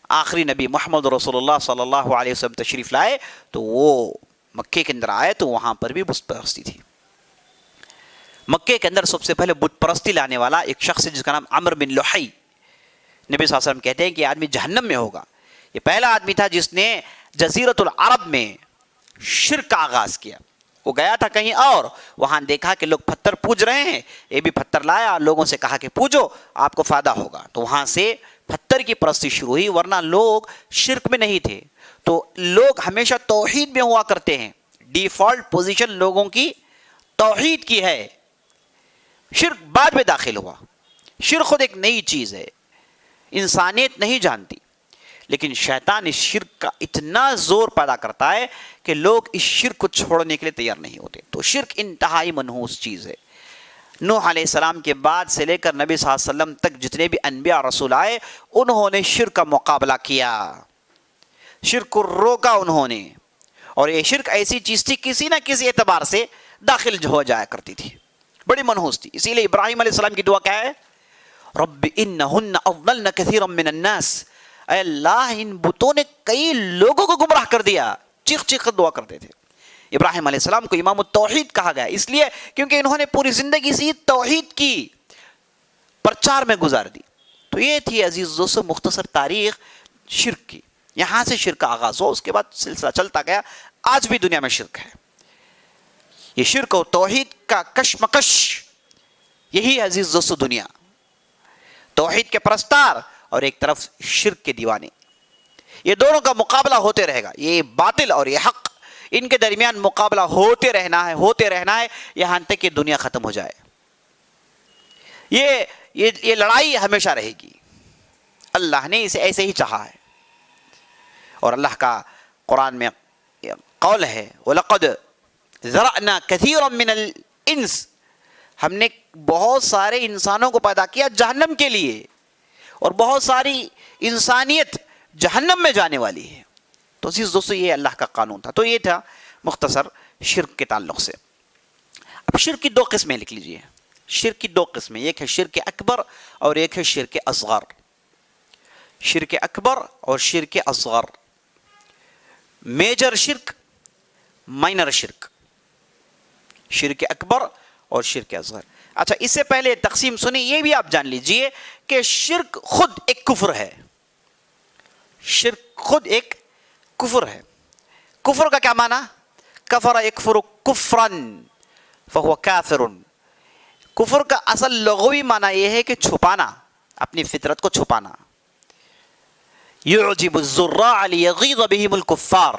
آخری نبی محمد رسول اللہ صلی اللہ علیہ وسلم تشریف لائے تو وہ مکے کے اندر آئے تو وہاں پر بھی بت پرستی تھی۔ مکے کے اندر سب سے پہلے بت پرستی لانے والا ایک شخص جس کا نام عمرو بن لحی، نبی صلی اللہ علیہ وسلم کہتے ہیں کہ یہ آدمی جہنم میں ہوگا۔ یہ پہلا آدمی تھا جس نے جزیرۃ العرب میں شرک کا آغاز کیا۔ وہ گیا تھا کہیں اور، وہاں دیکھا کہ لوگ پتھر پوج رہے ہیں، یہ بھی پتھر لایا اور لوگوں سے کہا کہ پوجو آپ کو فائدہ ہوگا، تو وہاں سے پتھر کی پرستی شروع ہوئی، ورنہ لوگ شرک میں نہیں تھے۔ تو لوگ ہمیشہ توحید میں ہوا کرتے ہیں، ڈیفالٹ پوزیشن لوگوں کی توحید کی ہے، شرک بعد میں داخل ہوا۔ شرک خود ایک نئی چیز ہے، انسانیت نہیں جانتی، لیکن شیطان اس شرک کا اتنا زور پیدا کرتا ہے کہ لوگ اس شرک کو چھوڑنے کے لیے تیار نہیں ہوتے۔ تو شرک انتہائی منحوس چیز ہے۔ نوح علیہ السلام کے بعد سے لے کر نبی صلی اللہ علیہ وسلم تک جتنے بھی انبیاء رسول آئے انہوں نے شرک کا مقابلہ کیا، شرک کو روکا انہوں نے، اور یہ شرک ایسی چیز تھی کسی نہ کسی اعتبار سے داخل ہو جایا کرتی تھی، بڑی منحوس تھی۔ اسی لیے ابراہیم علیہ السلام کی دعا کیا ہے؟ رب انہن اضللن کثیرا من الناس، اے اللہ ان بتوں نے کئی لوگوں کو گمراہ کر دیا، چیخ چیخ کر دعا کرتے تھے۔ ابراہیم علیہ السلام کو امام التوحید کہا گیا اس لیے کیونکہ انہوں نے پوری زندگی سے توحید کی پرچار میں گزار دی۔ تو یہ تھی عزیز دوستو مختصر تاریخ شرک کی، یہاں سے شرک کا آغاز ہو، اس کے بعد سلسلہ چلتا گیا، آج بھی دنیا میں شرک ہے۔ یہ شرک اور توحید کا کشمکش، یہی عزیز دوستو دنیا، توحید کے پرستار اور ایک طرف شرک کے دیوانے، یہ دونوں کا مقابلہ ہوتے رہے گا، یہ باطل اور یہ حق، ان کے درمیان مقابلہ ہوتے رہنا ہے یہاں تک کہ دنیا ختم ہو جائے۔ یہ لڑائی ہمیشہ رہے گی، اللہ نے اسے ایسے ہی چاہا ہے۔ اور اللہ کا قرآن میں قول ہے وَلَقَدْ ذَرَأْنَا كَثِيرًا مِنَ الْإِنسِ، ہم نے بہت سارے انسانوں کو پیدا کیا جہنم کے لیے، اور بہت ساری انسانیت جہنم میں جانے والی ہے۔ تو عزیز دوستو یہ اللہ کا قانون تھا۔ تو یہ تھا مختصر شرک کے تعلق سے۔ اب شرک کی دو قسمیں لکھ لیجئے، شرک کی دو قسمیں، ایک ہے شرک اکبر اور ایک ہے شرک اصغر۔ شرک اکبر اور شرک اصغر، میجر شرک، مائنر شرک، شرک اکبر اور شرک اصغر۔ اچھا اس سے پہلے تقسیم سنی، یہ بھی آپ جان لیجئے کہ شرک خود ایک کفر ہے، شرک خود ایک کفر ہے۔ کفر کا کیا معنی؟ کفر یکفر کفرا فہو کافر۔ کفر کا اصل لغوی معنی یہ ہے کہ چھپانا، اپنی فطرت کو چھپانا. یعجب الزراع لیغیظ بہم الکفار،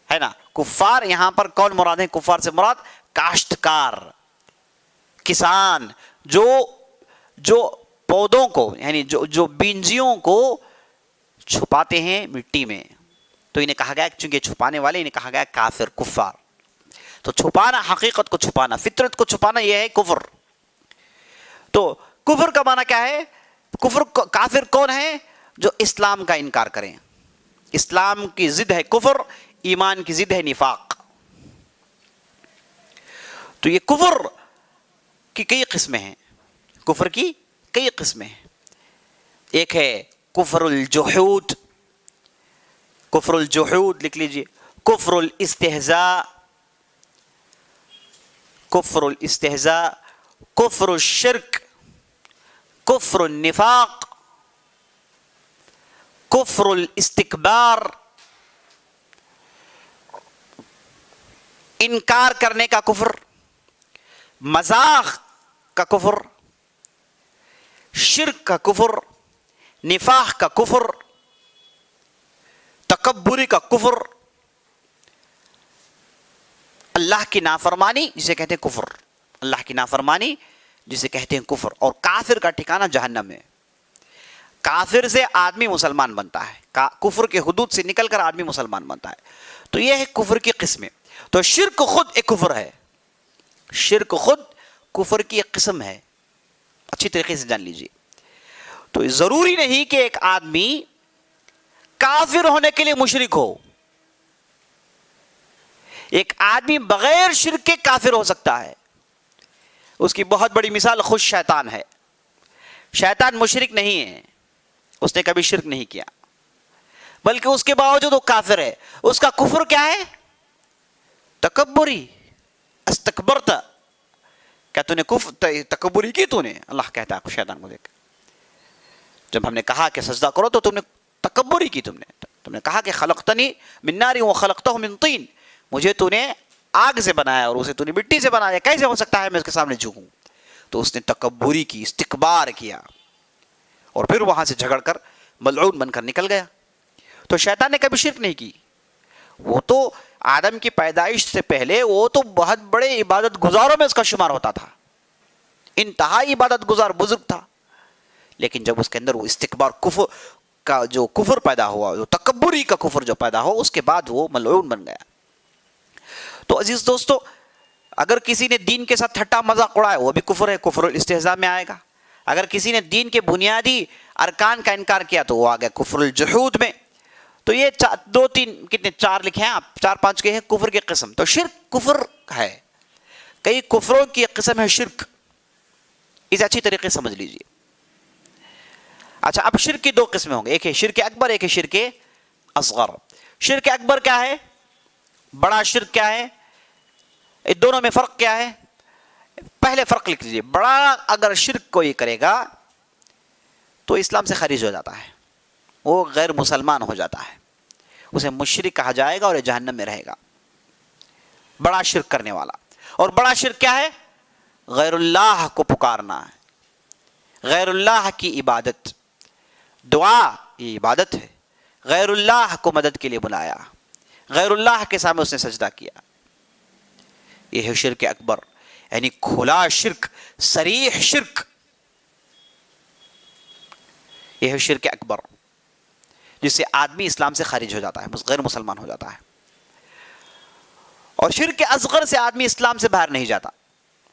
ہے نا. کفار یہاں پر کون مراد ہے؟ کفار سے مراد کاشتکار، کسان، جو پودوں کو یعنی جو بینجیوں کو چھپاتے ہیں مٹی میں. تو انہیں کہا گیا چونکہ چھپانے والے انہیں کہا گیا کافر، کفار. تو چھپانا، حقیقت کو چھپانا، فطرت کو چھپانا، یہ ہے کفر. تو کفر کا معنی کیا ہے؟ کافر کون ہے؟ جو اسلام کا انکار کریں. اسلام کی ضد ہے کفر، ایمان کی ضد ہے نفاق. تو یہ کفر کی کئی قسمیں ہیں. کفر کی کئی قسمیں ہیں. ایک ہے کفر الجحود. کفر الجحود لکھ لیجئے. کفر الاستہزاء، کفر الاستہزاء، کفر الشرک، کفر النفاق، کفر الاستکبار، انکار کرنے کا کفر، مذاق کا کفر، شرک کا کفر، نفاق کا کفر، تکبری کا کفر، اللہ کی نافرمانی جسے کہتے ہیں کفر، اللہ کی نافرمانی جسے کہتے ہیں کفر. اور کافر کا ٹھکانہ جہنم ہے. کافر سے آدمی مسلمان بنتا ہے، کفر کے حدود سے نکل کر آدمی مسلمان بنتا ہے. تو یہ ہے کفر کی قسمیں. تو شرک خود ایک کفر ہے. شرک خود کفر کی ایک قسم ہے. اچھی طریقے سے جان لیجیے. تو ضروری نہیں کہ ایک آدمی کافر ہونے کے لیے مشرک ہو. ایک آدمی بغیر شرک کے کافر ہو سکتا ہے. اس کی بہت بڑی مثال خود شیطان ہے. شیطان مشرک نہیں ہے، اس نے کبھی شرک نہیں کیا، بلکہ اس کے باوجود وہ کافر ہے. اس کا کفر کیا ہے؟ تکبری. استکبرت، کیا تو نے تکبری کی؟ تو نے، اللہ کہتا ہے شیطان کو دیکھ، جب ہم نے کہا کہ سجدہ کرو تو تم نے تکبری کی. تم نے کہا کہ خلقتنی من نار وخلقتہ من طین، مجھے تو نے آگ سے بنایا اور اسے تو نے مٹی سے بنایا، کیسے ہو سکتا ہے میں اس کے سامنے جھکوں؟ تو اس نے تکبری کی، استکبار کیا، اور پھر وہاں سے جھگڑ کر ملعون بن کر نکل گیا. تو شیطان نے کبھی شرک نہیں کی. وہ تو آدم کی پیدائش سے پہلے وہ تو بہت بڑے عبادت گزاروں میں اس کا شمار ہوتا تھا، انتہائی عبادت گزار بزرگ تھا. لیکن جب اس کے اندر وہ استکبار، کفر کا جو کفر پیدا ہوا، جو تکبری کا کفر جو پیدا ہوا، اس کے بعد وہ ملعون بن گیا. تو عزیز دوستو، اگر کسی نے دین کے ساتھ ٹھٹا مذاق اڑایا وہ بھی کفر ہے، کفر الاستہزاء میں آئے گا. اگر کسی نے دین کے بنیادی ارکان کا انکار کیا تو وہ آ گیا کفر الجحود میں. تو یہ دو تین کتنے چار لکھے ہیں آپ، چار پانچ کے ہیں کفر کی قسم. تو شرک کفر ہے، کئی کفروں کی ایک قسم ہے شرک. اسے اچھی طریقے سے سمجھ لیجئے. اچھا، اب شرک کی دو قسمیں ہوں گے، ایک ہے شرک اکبر، ایک ہے شرک اصغر. شرک اکبر کیا ہے؟ بڑا شرک کیا ہے؟ ان دونوں میں فرق کیا ہے؟ پہلے فرق لکھ لیجیے. بڑا اگر شرک کوئی کرے گا تو اسلام سے خارج ہو جاتا ہے، وہ غیر مسلمان ہو جاتا ہے، اسے مشرک کہا جائے گا اور جہنم میں رہے گا. بڑا شرک کرنے والا. اور بڑا شرک کیا ہے؟ غیر اللہ کو پکارنا ہے، غیر اللہ کی عبادت. دعا یہ عبادت ہے. غیر اللہ کو مدد کے لیے بلایا، غیر اللہ کے سامنے اس نے سجدہ کیا. یہ ہے شرک اکبر، یعنی کھلا شرک، صریح شرک. یہ ہے شرک اکبر جس سے آدمی اسلام سے خارج ہو جاتا ہے، غیر مسلمان ہو جاتا ہے. اور شرک اصغر سے آدمی اسلام سے باہر نہیں جاتا،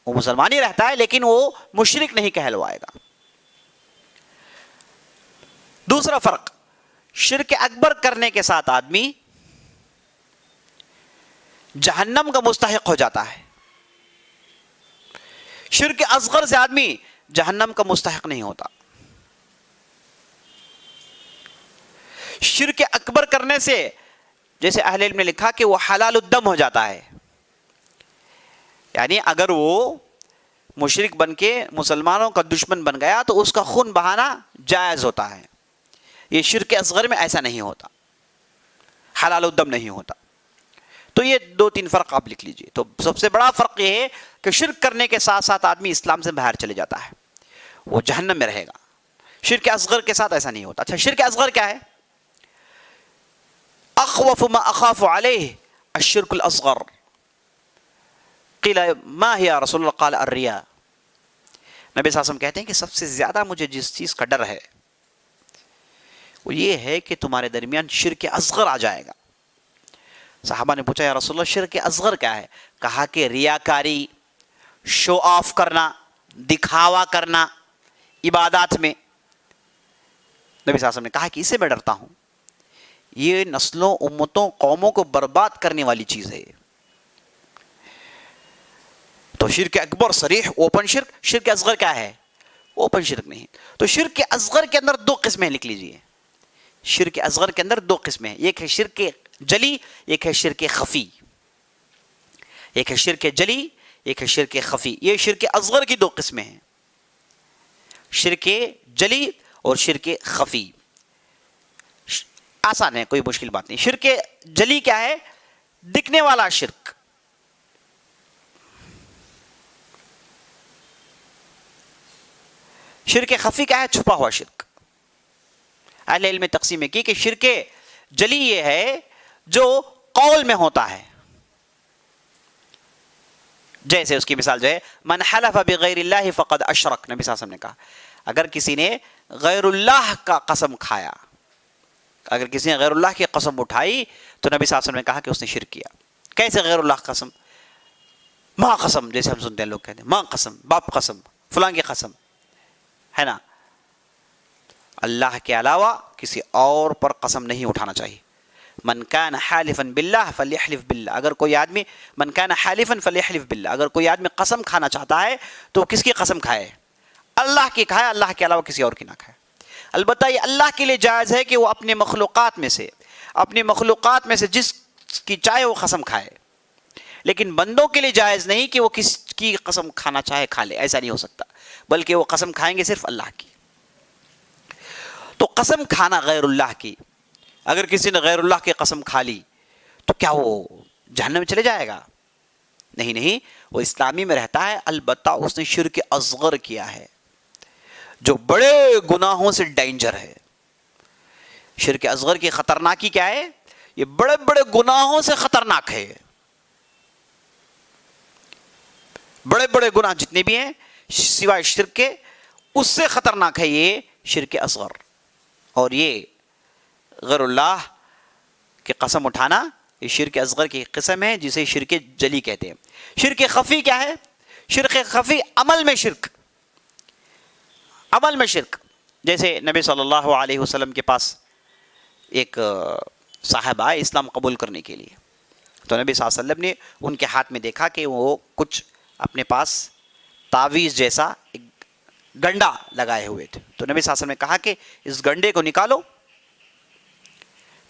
وہ مسلمان ہی رہتا ہے لیکن وہ مشرک نہیں کہلوائے گا. دوسرا فرق، شرک اکبر کرنے کے ساتھ آدمی جہنم کا مستحق ہو جاتا ہے. شرک اصغر سے آدمی جہنم کا مستحق نہیں ہوتا. شرک اکبر کرنے سے جیسے اہل علم نے لکھا کہ وہ حلال الدم ہو جاتا ہے، یعنی اگر وہ مشرک بن کے مسلمانوں کا دشمن بن گیا تو اس کا خون بہانا جائز ہوتا ہے. یہ شرک اصغر میں ایسا نہیں ہوتا، حلال الدم نہیں ہوتا. تو یہ دو تین فرق آپ لکھ لیجئے. تو سب سے بڑا فرق یہ ہے کہ شرک کرنے کے ساتھ ساتھ آدمی اسلام سے باہر چلے جاتا ہے، وہ جہنم میں رہے گا. شرک اصغر کے ساتھ ایسا نہیں ہوتا. اچھا شرک اصغر کیا ہے؟ اخوف ما اخاف علیہ الشرک الاصغر. قیل ما ہی یا رسول اللہ؟ قال الریا. نبی صلی اللہ علیہ وسلم کہتے ہیں کہ سب سے زیادہ مجھے جس چیز کا ڈر ہے وہ یہ ہے کہ تمہارے درمیان شرک اصغر آ جائے گا. صحابہ نے پوچھا یا رسول اللہ شرک اصغر کیا ہے؟ کہا کہ ریاکاری، شو آف کرنا، دکھاوا کرنا عبادات میں. نبی صلی اللہ علیہ وسلم نے کہا کہ اسے میں ڈرتا ہوں، یہ نسلوں، امتوں، قوموں کو برباد کرنے والی چیز ہے. تو شرک اکبر صریح اوپن شرک. شرک اصغر کیا ہے؟ اوپن شرک نہیں. تو شرک اصغر کے اندر دو قسمیں لکھ لیجئے. شرک اصغر کے اندر دو قسمیں، ایک ہے شرک جلی، ایک ہے شرک خفی. ایک ہے شرک جلی، ایک ہے شرک خفی. یہ شرک اصغر کی دو قسمیں ہیں، شرک جلی اور شرک خفی. آسان ہے، کوئی مشکل بات نہیں. شرک جلی کیا ہے؟ دکھنے والا شرک. شرک خفی کیا ہے؟ چھپا ہوا شرک. اہل علم تقسیم کی کہ شرک جلی یہ ہے جو قول میں ہوتا ہے، جیسے اس کی مثال جو ہے من حلف بغیر اللہ فقد اشرک. نبی صلی اللہ علیہ وسلم نے کہا اگر کسی نے غیر اللہ کا قسم کھایا، اگر کسی نے غیر اللہ کی قسم اٹھائی تو نبی صلی اللہ علیہ وسلم نے کہا کہ اس نے شرک کیا. کیسے غیر اللہ قسم؟ ماں قسم، جیسے ہم سنتے ہیں لوگ کہتے ہیں ماں قسم، باپ قسم، فلاں کی قسم، ہے نا. اللہ کے علاوہ کسی اور پر قسم نہیں اٹھانا چاہیے. من کان حالفا باللہ فلیحلف باللہ. اگر کوئی آدمی من کان حالفا فلیحلف باللہ، اگر کوئی آدمی قسم کھانا چاہتا ہے تو کس کی قسم کھائے؟ اللہ کی کھائے، اللہ کے علاوہ کسی اور کی نہ کھائے. البتہ یہ اللہ کے لیے جائز ہے کہ وہ اپنے مخلوقات میں سے جس کی چاہے وہ قسم کھائے، لیکن بندوں کے لیے جائز نہیں کہ وہ کس کی قسم کھانا چاہے کھا لے. ایسا نہیں ہو سکتا، بلکہ وہ قسم کھائیں گے صرف اللہ کی. تو قسم کھانا غیر اللہ کی، اگر کسی نے غیر اللہ کی قسم کھا لی تو کیا وہ جہنم میں چلے جائے گا؟ نہیں، وہ اسلامی میں رہتا ہے. البتہ اس نے شرک اصغر کیا ہے جو بڑے گناہوں سے ڈینجر ہے. شرک اصغر کی خطرناکی کیا ہے؟ یہ بڑے بڑے گناہوں سے خطرناک ہے. بڑے بڑے گناہ جتنے بھی ہیں سوائے شرک کے، اس سے خطرناک ہے یہ شرک اصغر. اور یہ غیر اللہ کی قسم اٹھانا یہ شرک اصغر کی قسم ہے جسے شرک جلی کہتے ہیں. شرک خفی کیا ہے؟ شرک خفی عمل میں شرک. عمل میں شرک، جیسے نبی صلی اللہ علیہ وسلم کے پاس ایک صاحب آئے اسلام قبول کرنے کے لیے. تو نبی صلی اللہ علیہ وسلم نے ان کے ہاتھ میں دیکھا کہ وہ کچھ اپنے پاس تعویذ جیسا ایک گنڈا لگائے ہوئے تھے. تو نبی صلی اللہ علیہ وسلم نے کہا کہ اس گنڈے کو نکالو،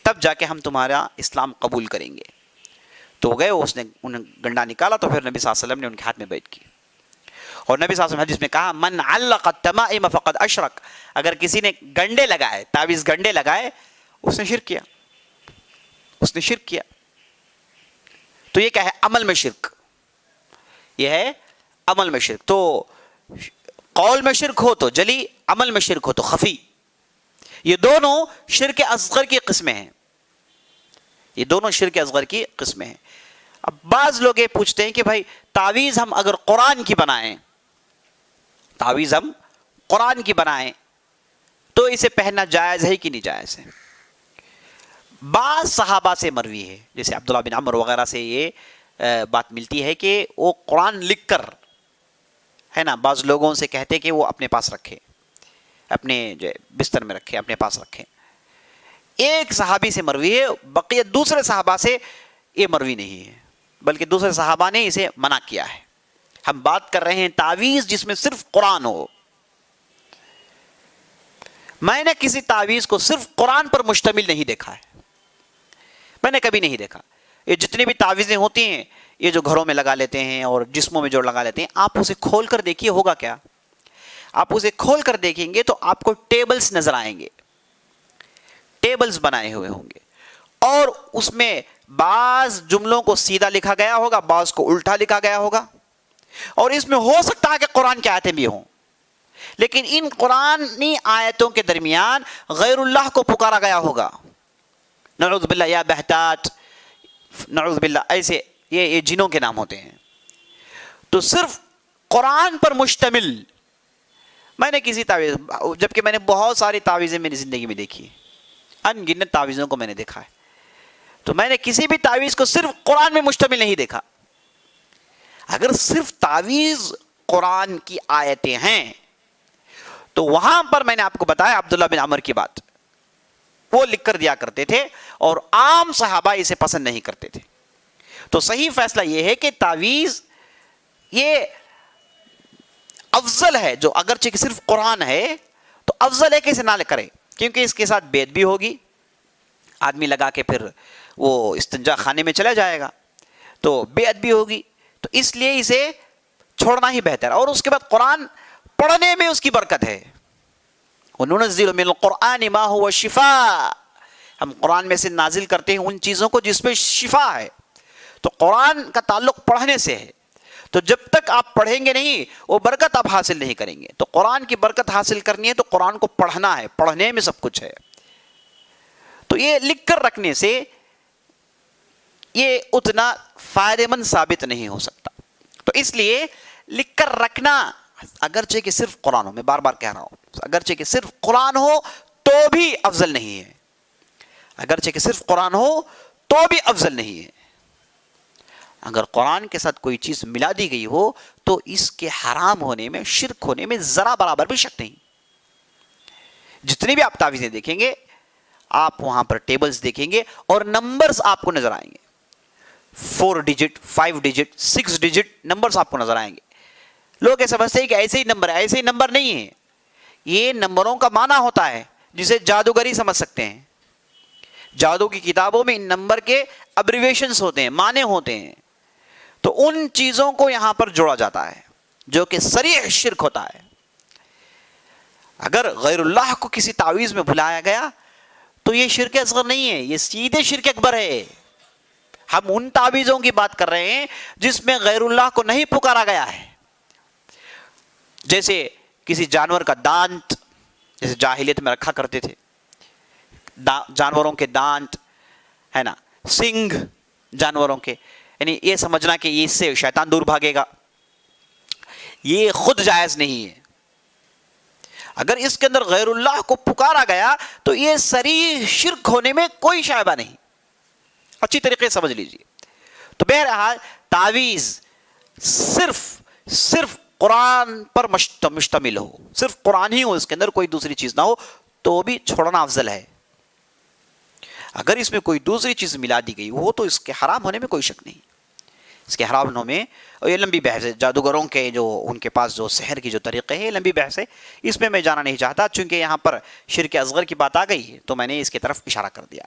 تب جا کے ہم تمہارا اسلام قبول کریں گے. تو گئے، اس نے انہیں گنڈا نکالا، تو پھر نبی صلی اللہ علیہ وسلم نے ان کے ہاتھ میں بیعت کی. اور نبی صلی اللہ علیہ وسلم حدیث میں کہا من علق التمائم فقد اشرک. اگر کسی نے گنڈے لگائے، تعویذ گنڈے لگائے، اس نے شرک کیا، اس نے شرک کیا. تو یہ کیا ہے؟ عمل میں شرک. یہ ہے عمل میں شرک. تو قول میں شرک ہو تو جلی، عمل میں شرک ہو تو خفی. یہ دونوں شرک اصغر کی قسمیں ہیں. یہ دونوں شرک اصغر کی قسمیں ہیں. اب بعض لوگ یہ پوچھتے ہیں کہ بھائی تعویذ ہم اگر قرآن کی بنائیں، تعویذ ہم قرآن کی بنائیں تو اسے پہننا جائز ہے کہ نہیں جائز ہے؟ بعض صحابہ سے مروی ہے، جیسے عبداللہ بن عمر وغیرہ سے یہ بات ملتی ہے کہ وہ قرآن لکھ کر، ہے نا، بعض لوگوں سے کہتے کہ وہ اپنے پاس رکھے، اپنے جو بستر میں رکھے، اپنے پاس رکھے. ایک صحابی سے مروی ہے، بقیہ دوسرے صحابہ سے یہ مروی نہیں ہے، بلکہ دوسرے صحابہ نے اسے منع کیا ہے. ہم بات کر رہے ہیں تعویذ جس میں صرف قرآن ہو. میں نے کسی تعویذ کو صرف قرآن پر مشتمل نہیں دیکھا ہے، میں نے کبھی نہیں دیکھا. یہ جتنی بھی تعویذیں ہوتی ہیں یہ جو گھروں میں لگا لیتے ہیں اور جسموں میں جو لگا لیتے ہیں، آپ اسے کھول کر دیکھیے ہوگا کیا. آپ اسے کھول کر دیکھیں گے تو آپ کو ٹیبلز نظر آئیں گے، ٹیبلز بنائے ہوئے ہوں گے، اور اس میں بعض جملوں کو سیدھا لکھا گیا ہوگا، بعض کو الٹا لکھا گیا ہوگا، اور اس میں ہو سکتا ہے کہ قرآن کی آیتیں بھی ہوں. لیکن ان قرآنی آیتوں کے درمیان غیر اللہ کو پکارا گیا ہوگا، نعوذ باللہ، یا بہتات، نعوذ باللہ، ایسے یہ جنوں کے نام ہوتے ہیں. تو صرف قرآن پر مشتمل، میں نے کسی تعویذ، جبکہ میں نے بہت ساری تعویذیں میری زندگی میں دیکھی ہیں، ان گنت تعویذوں کو میں نے دیکھا ہے، تو میں نے کسی بھی تعویذ کو صرف قرآن میں مشتمل نہیں دیکھا. اگر صرف تعویذ قرآن کی آیتیں ہیں تو وہاں پر میں نے آپ کو بتایا عبداللہ بن عمر کی بات، وہ لکھ کر دیا کرتے تھے اور عام صحابہ اسے پسند نہیں کرتے تھے. تو صحیح فیصلہ یہ ہے کہ تعویذ یہ افضل ہے، جو اگرچہ کہ صرف قرآن ہے تو افضل ہے کہ اسے نہ کرے، کیونکہ اس کے ساتھ بیعت بھی ہوگی، آدمی لگا کے پھر وہ استنجا خانے میں چلا جائے گا تو بیعت بھی ہوگی، تو اس لیے اسے چھوڑنا ہی بہتر ہے. اور اس کے بعد قرآن پڑھنے میں اس کی برکت ہے. وَنُنَزِّلُ مِنَ الْقُرْآنِ مَا هُوَ شِفَاءٌ، ہم قرآن میں سے نازل کرتے ہیں ان چیزوں کو جس میں شفا ہے. تو قرآن کا تعلق پڑھنے سے ہے، تو جب تک آپ پڑھیں گے نہیں وہ برکت آپ حاصل نہیں کریں گے. تو قرآن کی برکت حاصل کرنی ہے تو قرآن کو پڑھنا ہے، پڑھنے میں سب کچھ ہے. تو یہ لکھ کر رکھنے سے یہ اتنا فائدہ مند ثابت نہیں ہو سکتا. تو اس لیے لکھ کر رکھنا، اگرچہ کہ صرف قرآن ہو، میں بار بار کہہ رہا ہوں، اگرچہ کہ صرف قرآن ہو تو بھی افضل نہیں ہے، اگرچہ کہ صرف قرآن ہو تو بھی افضل نہیں ہے. اگر قرآن کے ساتھ کوئی چیز ملا دی گئی ہو تو اس کے حرام ہونے میں، شرک ہونے میں ذرا برابر بھی شک نہیں. جتنی بھی آپ تعویذیں دیکھیں گے، آپ وہاں پر ٹیبلز دیکھیں گے اور نمبرز آپ کو نظر آئیں گے، 4 ڈیجٹ، 5 ڈیجٹ، 6 ڈیجٹ نمبرز آپ کو نظر آئیں گے. لوگ یہ سمجھتے ہیں کہ ایسے ہی نمبر ہے، ایسے ہی نمبر نہیں ہے. یہ نمبروں کا معنی ہوتا ہے جسے جادوگری سمجھ سکتے ہیں. جادو کی کتابوں میں ان نمبر کے ابریویشنز ہوتے ہیں، معنی ہوتے ہیں. تو ان چیزوں کو یہاں پر جوڑا جاتا ہے جو کہ صریح شرک ہوتا ہے. اگر غیر اللہ کو کسی تعویذ میں بھلایا گیا تو یہ شرک اصغر نہیں ہے، یہ سیدھے شرک اکبر ہے. ہم ان تعویذوں کی بات کر رہے ہیں جس میں غیر اللہ کو نہیں پکارا گیا ہے، جیسے کسی جانور کا دانت، جیسے جاہلیت میں رکھا کرتے تھے، جانوروں کے دانت ہے نا، سنگ جانوروں کے، یعنی یہ سمجھنا کہ اس سے شیطان دور بھاگے گا، یہ خود جائز نہیں ہے. اگر اس کے اندر غیر اللہ کو پکارا گیا تو یہ صریح شرک ہونے میں کوئی شائبہ نہیں. اچھی طریقے سے سمجھ لیجیے. تو بہرحال تعویذ صرف قرآن پر مشتمل ہو، صرف قرآن ہی ہو، اس کے اندر کوئی دوسری چیز نہ ہو تو بھی چھوڑنا افضل ہے. اگر اس میں کوئی دوسری چیز ملا دی گئی ہو تو اس کے حرام ہونے میں کوئی شک نہیں. اس کے حرام ہونے میں، اور یہ لمبی بحث ہے، جادوگروں کے جو ان کے پاس جو سحر کی جو طریقے ہیں، یہ لمبی بحث ہے، اس میں جانا نہیں چاہتا. چونکہ یہاں پر شرک اصغر کی بات آ گئی ہے تو میں نے اس کی طرف اشارہ کر دیا.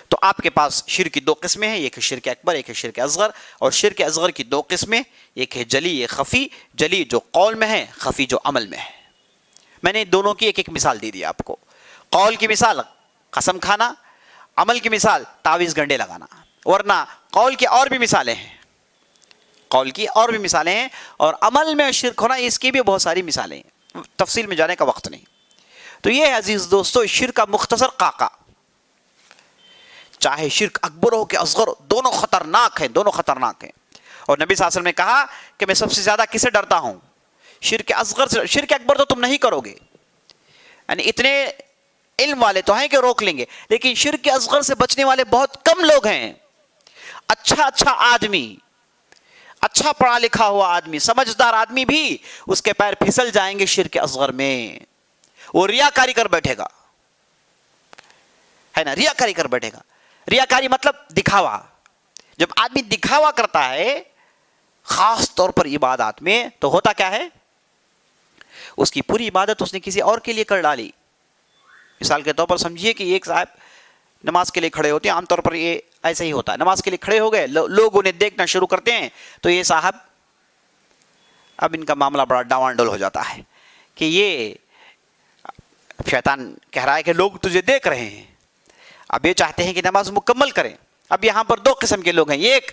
تو آپ کے پاس شرک کی 2 قسمیں ہیں، ایک ہے شرک اکبر، ایک ہے شرک اصغر. اور شرک اصغر کی 2 قسمیں، ایک ہے جلی، ایک خفی. جلی جو قول میں ہے، خفی جو عمل میں ہے. میں نے دونوں کی ایک ایک مثال دے دی آپ کو. قول کی مثال قسم کھانا، عمل کی مثال تعویذ گنڈے لگانا. ورنہ قول کی اور بھی مثالیں ہیں، قول کی اور بھی مثالیں ہیں، اور عمل میں شرک ہونا اس کی بھی بہت ساری مثالیں ہیں، تفصیل میں جانے کا وقت نہیں. تو یہ عزیز دوستو شرک کا مختصر خاکہ. چاہے شرک اکبر ہو کہ اصغر، دونوں خطرناک ہیں، دونوں خطرناک ہیں. اور نبی صلی اللہ علیہ وسلم نے کہا کہ میں سب سے زیادہ کس سے ڈرتا ہوں؟ شرک اصغر سے. شرک اکبر تو تم نہیں کرو گے، یعنی اتنے علم والے تو ہیں کہ روک لیں گے، لیکن شرک اصغر سے بچنے والے بہت کم لوگ ہیں. اچھا آدمی، اچھا پڑھا لکھا ہوا آدمی، سمجھدار آدمی بھی اس کے پیر پھسل جائیں گے شرک اصغر میں. وہ ریاکاری کر بیٹھے گا، ہے نا، ریاکاری کر بیٹھے گا. ریاکاری مطلب دکھاوا. جب آدمی دکھاوا کرتا ہے خاص طور پر عبادات میں تو ہوتا کیا ہے؟ اس کی پوری عبادت اس نے کسی اور کے لیے کر ڈالی. مثال کے طور پر سمجھیے کہ ایک صاحب نماز کے لیے کھڑے ہوتے ہیں، عام طور پر یہ ایسا ہی ہوتا ہے، نماز کے لیے کھڑے ہو گئے، لوگ انہیں دیکھنا شروع کرتے ہیں تو یہ صاحب، اب ان کا معاملہ بڑا ڈاوانڈول ہو جاتا ہے کہ یہ شیطان کہہ رہا ہے کہ لوگ تجھے دیکھ رہے ہیں، اب یہ چاہتے ہیں کہ نماز مکمل کریں. اب یہاں پر 2 قسم کے لوگ ہیں. ایک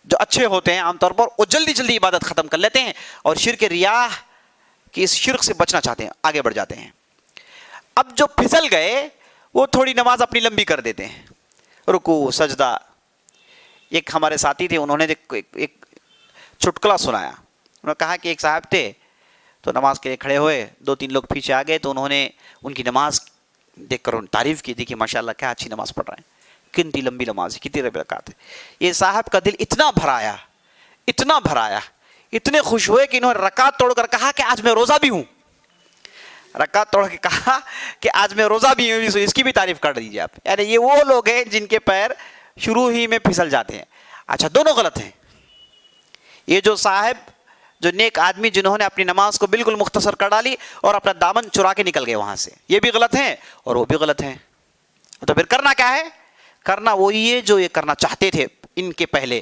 جو اچھے ہوتے ہیں عام طور پر وہ جلدی عبادت ختم کر لیتے ہیں، اور شرک ریاہ کہ اس شرک سے بچنا چاہتے ہیں، آگے بڑھ جاتے ہیں. اب جو پھسل گئے وہ تھوڑی نماز اپنی لمبی کر دیتے ہیں، رکوع سجدہ. ایک ہمارے ساتھی تھے، انہوں نے ایک چٹکلا سنایا. انہوں نے کہا کہ ایک صاحب تھے تو نماز کے لیے کھڑے ہوئے، 2-3 لوگ پیچھے آ گئے تو انہوں نے ان کی نماز دیکھ کر تعریف کی، دیکھی ماشاء اللہ کیا اچھی نماز پڑھ رہے ہیں، کتنی لمبی نماز ہے، کتنی رکعت ہے. یہ صاحب کا دل اتنا بھرایا، اتنا بھرایا، اتنے خوش ہوئے کہ انہوں نے رکعت توڑ کر کہا کہ آج میں روزہ بھی ہوں. رکعت توڑ کے کہا کہ آج میں روزہ بھی ہوں، اس کی بھی تعریف کر دیجیے آپ. یعنی یہ وہ لوگ ہیں جن کے پیر شروع ہی میں پھسل جاتے ہیں. اچھا، دونوں غلط ہیں. یہ جو صاحب، جو نیک آدمی جنہوں نے اپنی نماز کو بالکل مختصر کر ڈالی اور اپنا دامن چرا کے نکل گئے وہاں سے، یہ بھی غلط ہیں اور وہ بھی غلط ہیں. تو پھر کرنا کیا ہے؟ کرنا وہی ہے جو یہ کرنا چاہتے تھے ان کے پہلے،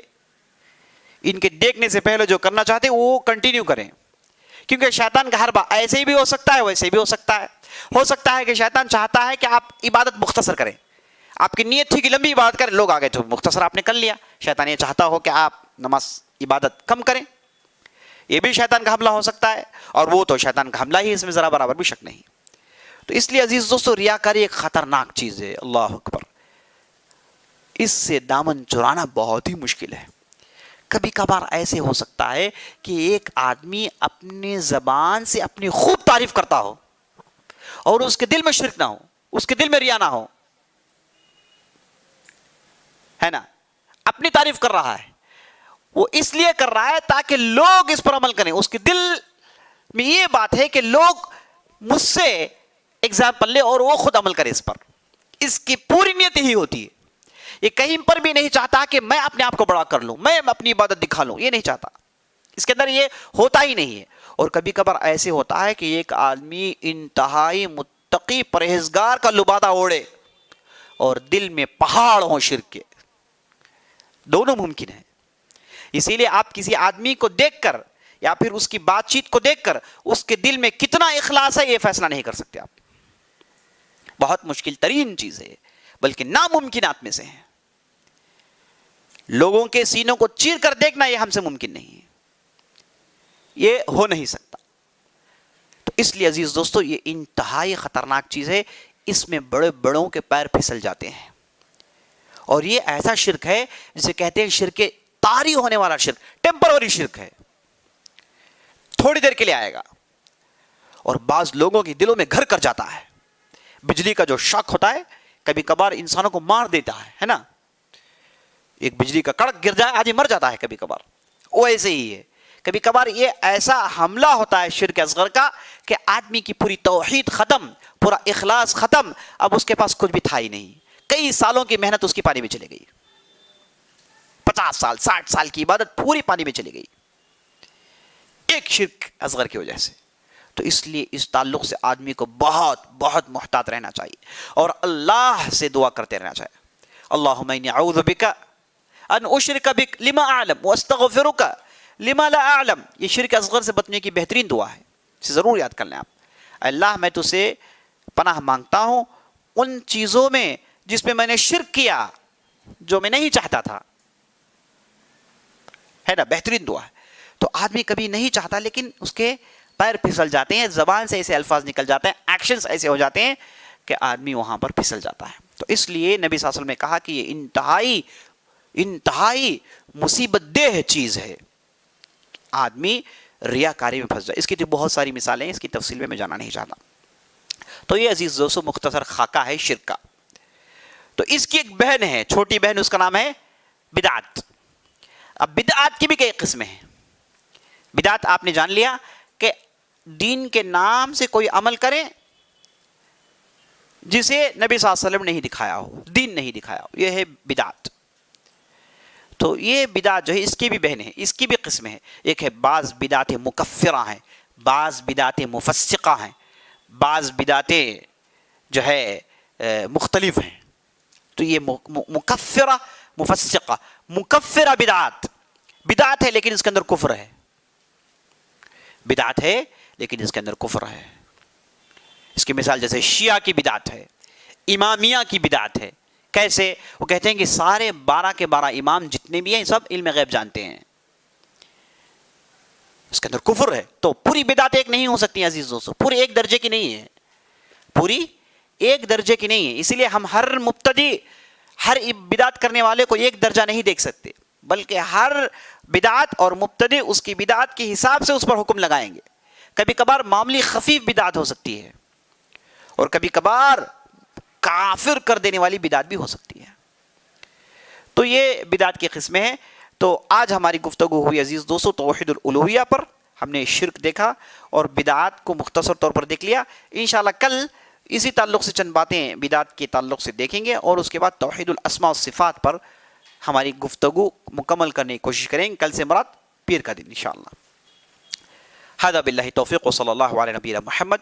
ان کے دیکھنے سے پہلے جو کرنا چاہتے وہ کنٹینیو کریں. کیونکہ شیطان کا ہر بات ایسے ہی بھی ہو سکتا ہے، ویسے بھی ہو سکتا ہے. ہو سکتا ہے کہ شیطان چاہتا ہے کہ آپ عبادت مختصر کریں، آپ کی نیت تھی کہ لمبی عبادت کریں، لوگ آگے تو مختصر آپ نے کر لیا. شیطان یہ چاہتا ہو کہ آپ نماز عبادت کم کریں، یہ بھی شیطان کا حملہ ہو سکتا ہے. اور وہ تو شیطان کا حملہ ہی، اس میں ذرا برابر بھی شک نہیں. تو اس لیے عزیز دوستو، ریاکاری ایک خطرناک چیز ہے. اللہ اکبر، اس سے دامن چرانا بہت ہی مشکل ہے. کبھی کبھار ایسے ہو سکتا ہے کہ ایک آدمی اپنی زبان سے اپنی خوب تعریف کرتا ہو اور اس کے دل میں شرک نہ ہو، اس کے دل میں ریا نہ ہو، ہے نا. اپنی تعریف کر رہا ہے، وہ اس لیے کر رہا ہے تاکہ لوگ اس پر عمل کریں. اس کے دل میں یہ بات ہے کہ لوگ مجھ سے ایگزامپل لے اور وہ خود عمل کرے اس پر. اس کی پوری نیت ہی ہوتی ہے. یہ کہیں پر بھی نہیں چاہتا کہ میں اپنے آپ کو بڑا کر لوں، میں اپنی عبادت دکھا لوں، یہ نہیں چاہتا. اس کے اندر یہ ہوتا ہی نہیں ہے. اور کبھی کبھار ایسے ہوتا ہے کہ ایک آدمی انتہائی متقی پرہیزگار کا لبادہ اوڑھے اور دل میں پہاڑ ہوں شرک کے. دونوں ممکن ہیں. اسی لیے آپ کسی آدمی کو دیکھ کر یا پھر اس کی بات چیت کو دیکھ کر اس کے دل میں کتنا اخلاص ہے یہ فیصلہ نہیں کر سکتے آپ. بہت مشکل ترین چیز ہے، بلکہ ناممکنات میں سے ہے. لوگوں کے سینوں کو چیر کر دیکھنا یہ ہم سے ممکن نہیں ہے، یہ ہو نہیں سکتا. تو اس لیے عزیز دوستو، یہ انتہائی خطرناک چیز ہے. اس میں بڑے بڑوں کے پیر پھسل جاتے ہیں. اور یہ ایسا شرک ہے جسے کہتے ہیں شرک طاری ہونے والا شرک، ٹیمپروری شرک ہے، تھوڑی دیر کے لیے آئے گا اور بعض لوگوں کے دلوں میں گھر کر جاتا ہے. بجلی کا جو شاک ہوتا ہے کبھی کبھار انسانوں کو مار دیتا ہے نا. ایک بجلی کا کڑک گر جائے آدمی مر جاتا ہے کبھی کبھار. وہ ایسے ہی ہے. کبھی کبھار یہ ایسا حملہ ہوتا ہے شرک اصغر کا کہ آدمی کی پوری توحید ختم، پورا اخلاص ختم، اب اس کے پاس کچھ بھی تھا ہی نہیں. کئی سالوں کی محنت اس کی پانی میں چلی گئی، 50 سال 60 سال کی عبادت پوری پانی میں چلی گئی ایک شرک اصغر کی وجہ سے. تو اس لیے اس تعلق سے آدمی کو بہت بہت محتاط رہنا چاہیے اور اللہ سے دعا کرتے رہنا چاہیے. اللہم انی اعوذ بک ان اشرک بک لما اعلم واستغفرک لما لا اعلم. یہ شرک اصغر سے بچنے کی بہترین دعا ہے، اسے ضرور یاد کر لیں آپ. اللہ میں تجھ سے پناہ مانگتا ہوں ان چیزوں میں جس میں نے شرک کیا، جو میں نہیں چاہتا تھا، ہے نا. بہترین دعا ہے. تو آدمی کبھی نہیں چاہتا لیکن اس کے پیر پھسل جاتے ہیں، زبان سے ایسے الفاظ نکل جاتے ہیں، ایکشنز ایسے ہو جاتے ہیں کہ آدمی وہاں پر پھسل جاتا ہے. تو اس لیے نبی صلی اللہ علیہ وسلم نے کہا کہ یہ انتہائی مصیبت دہ چیز ہے، آدمی ریاکاری میں پھنس جائے. اس کی تو بہت ساری مثالیں ہیں، اس کی تفصیل میں جانا نہیں چاہتا. تو یہ عزیز دوستو مختصر خاکہ ہے شرک کا. تو اس کی ایک بہن ہے، چھوٹی بہن، اس کا نام ہے بدعت. اب بدعت کی بھی کئی قسمیں ہیں. بدعت آپ نے جان لیا کہ دین کے نام سے کوئی عمل کرے جسے نبی صلی اللہ علیہ وسلم نہیں دکھایا ہو، دین نہیں دکھایا ہو، یہ ہے بدعت. تو یہ بدعت جو ہے اس کی بھی بہنیں ہیں، اس کی بھی قسمیں ہیں. ایک ہے بعض بدعتیں مکفرہ ہیں، بعض بدعتیں مفسقہ ہیں، بعض بدعتیں جو ہے مختلف ہیں. تو یہ مکفرہ مفسقہ. مکفرہ بدعت ہے لیکن اس کے اندر کفر ہے. بدعت ہے لیکن اس کے اندر کفر ہے. اس کی مثال جیسے شیعہ کی بدعت ہے، امامیہ کی بدعت ہے. کیسے؟ وہ کہتے ہیں کہ سارے 12 کے 12 امام جتنے بھی ہیں سب علم غیب جانتے ہیں. اس کے اندر کفر ہے. تو پوری بدعت ایک نہیں ہو سکتی عزیز دوستو, پوری ایک درجے کی نہیں ہے, پوری ایک درجے کی نہیں ہے. اسی لیے ہم ہر مبتدی, ہر بدعت کرنے والے کو ایک درجہ نہیں دیکھ سکتے, بلکہ ہر بدعت اور مبتدی اس کی بدعت کے حساب سے اس پر حکم لگائیں گے. کبھی کبھار معمولی خفیف بدعت ہو سکتی ہے, اور کبھی کبھار کافر کر دینے والی بدعت بھی ہو سکتی ہے. تو یہ بدعت کی قسمیں ہیں. تو آج ہماری گفتگو ہوئی عزیز دوستو توحید الالوہیہ پر. ہم نے شرک دیکھا اور بدعات کو مختصر طور پر دیکھ لیا. انشاءاللہ کل اسی تعلق سے چند باتیں بدعات کے تعلق سے دیکھیں گے, اور اس کے بعد توحید الاسماء والصفات پر ہماری گفتگو مکمل کرنے کی کوشش کریں گے. کل سے مراد پیر کا دن انشاءاللہ. ھذا باللہ توفیق وصلی اللہ علی نبینا محمد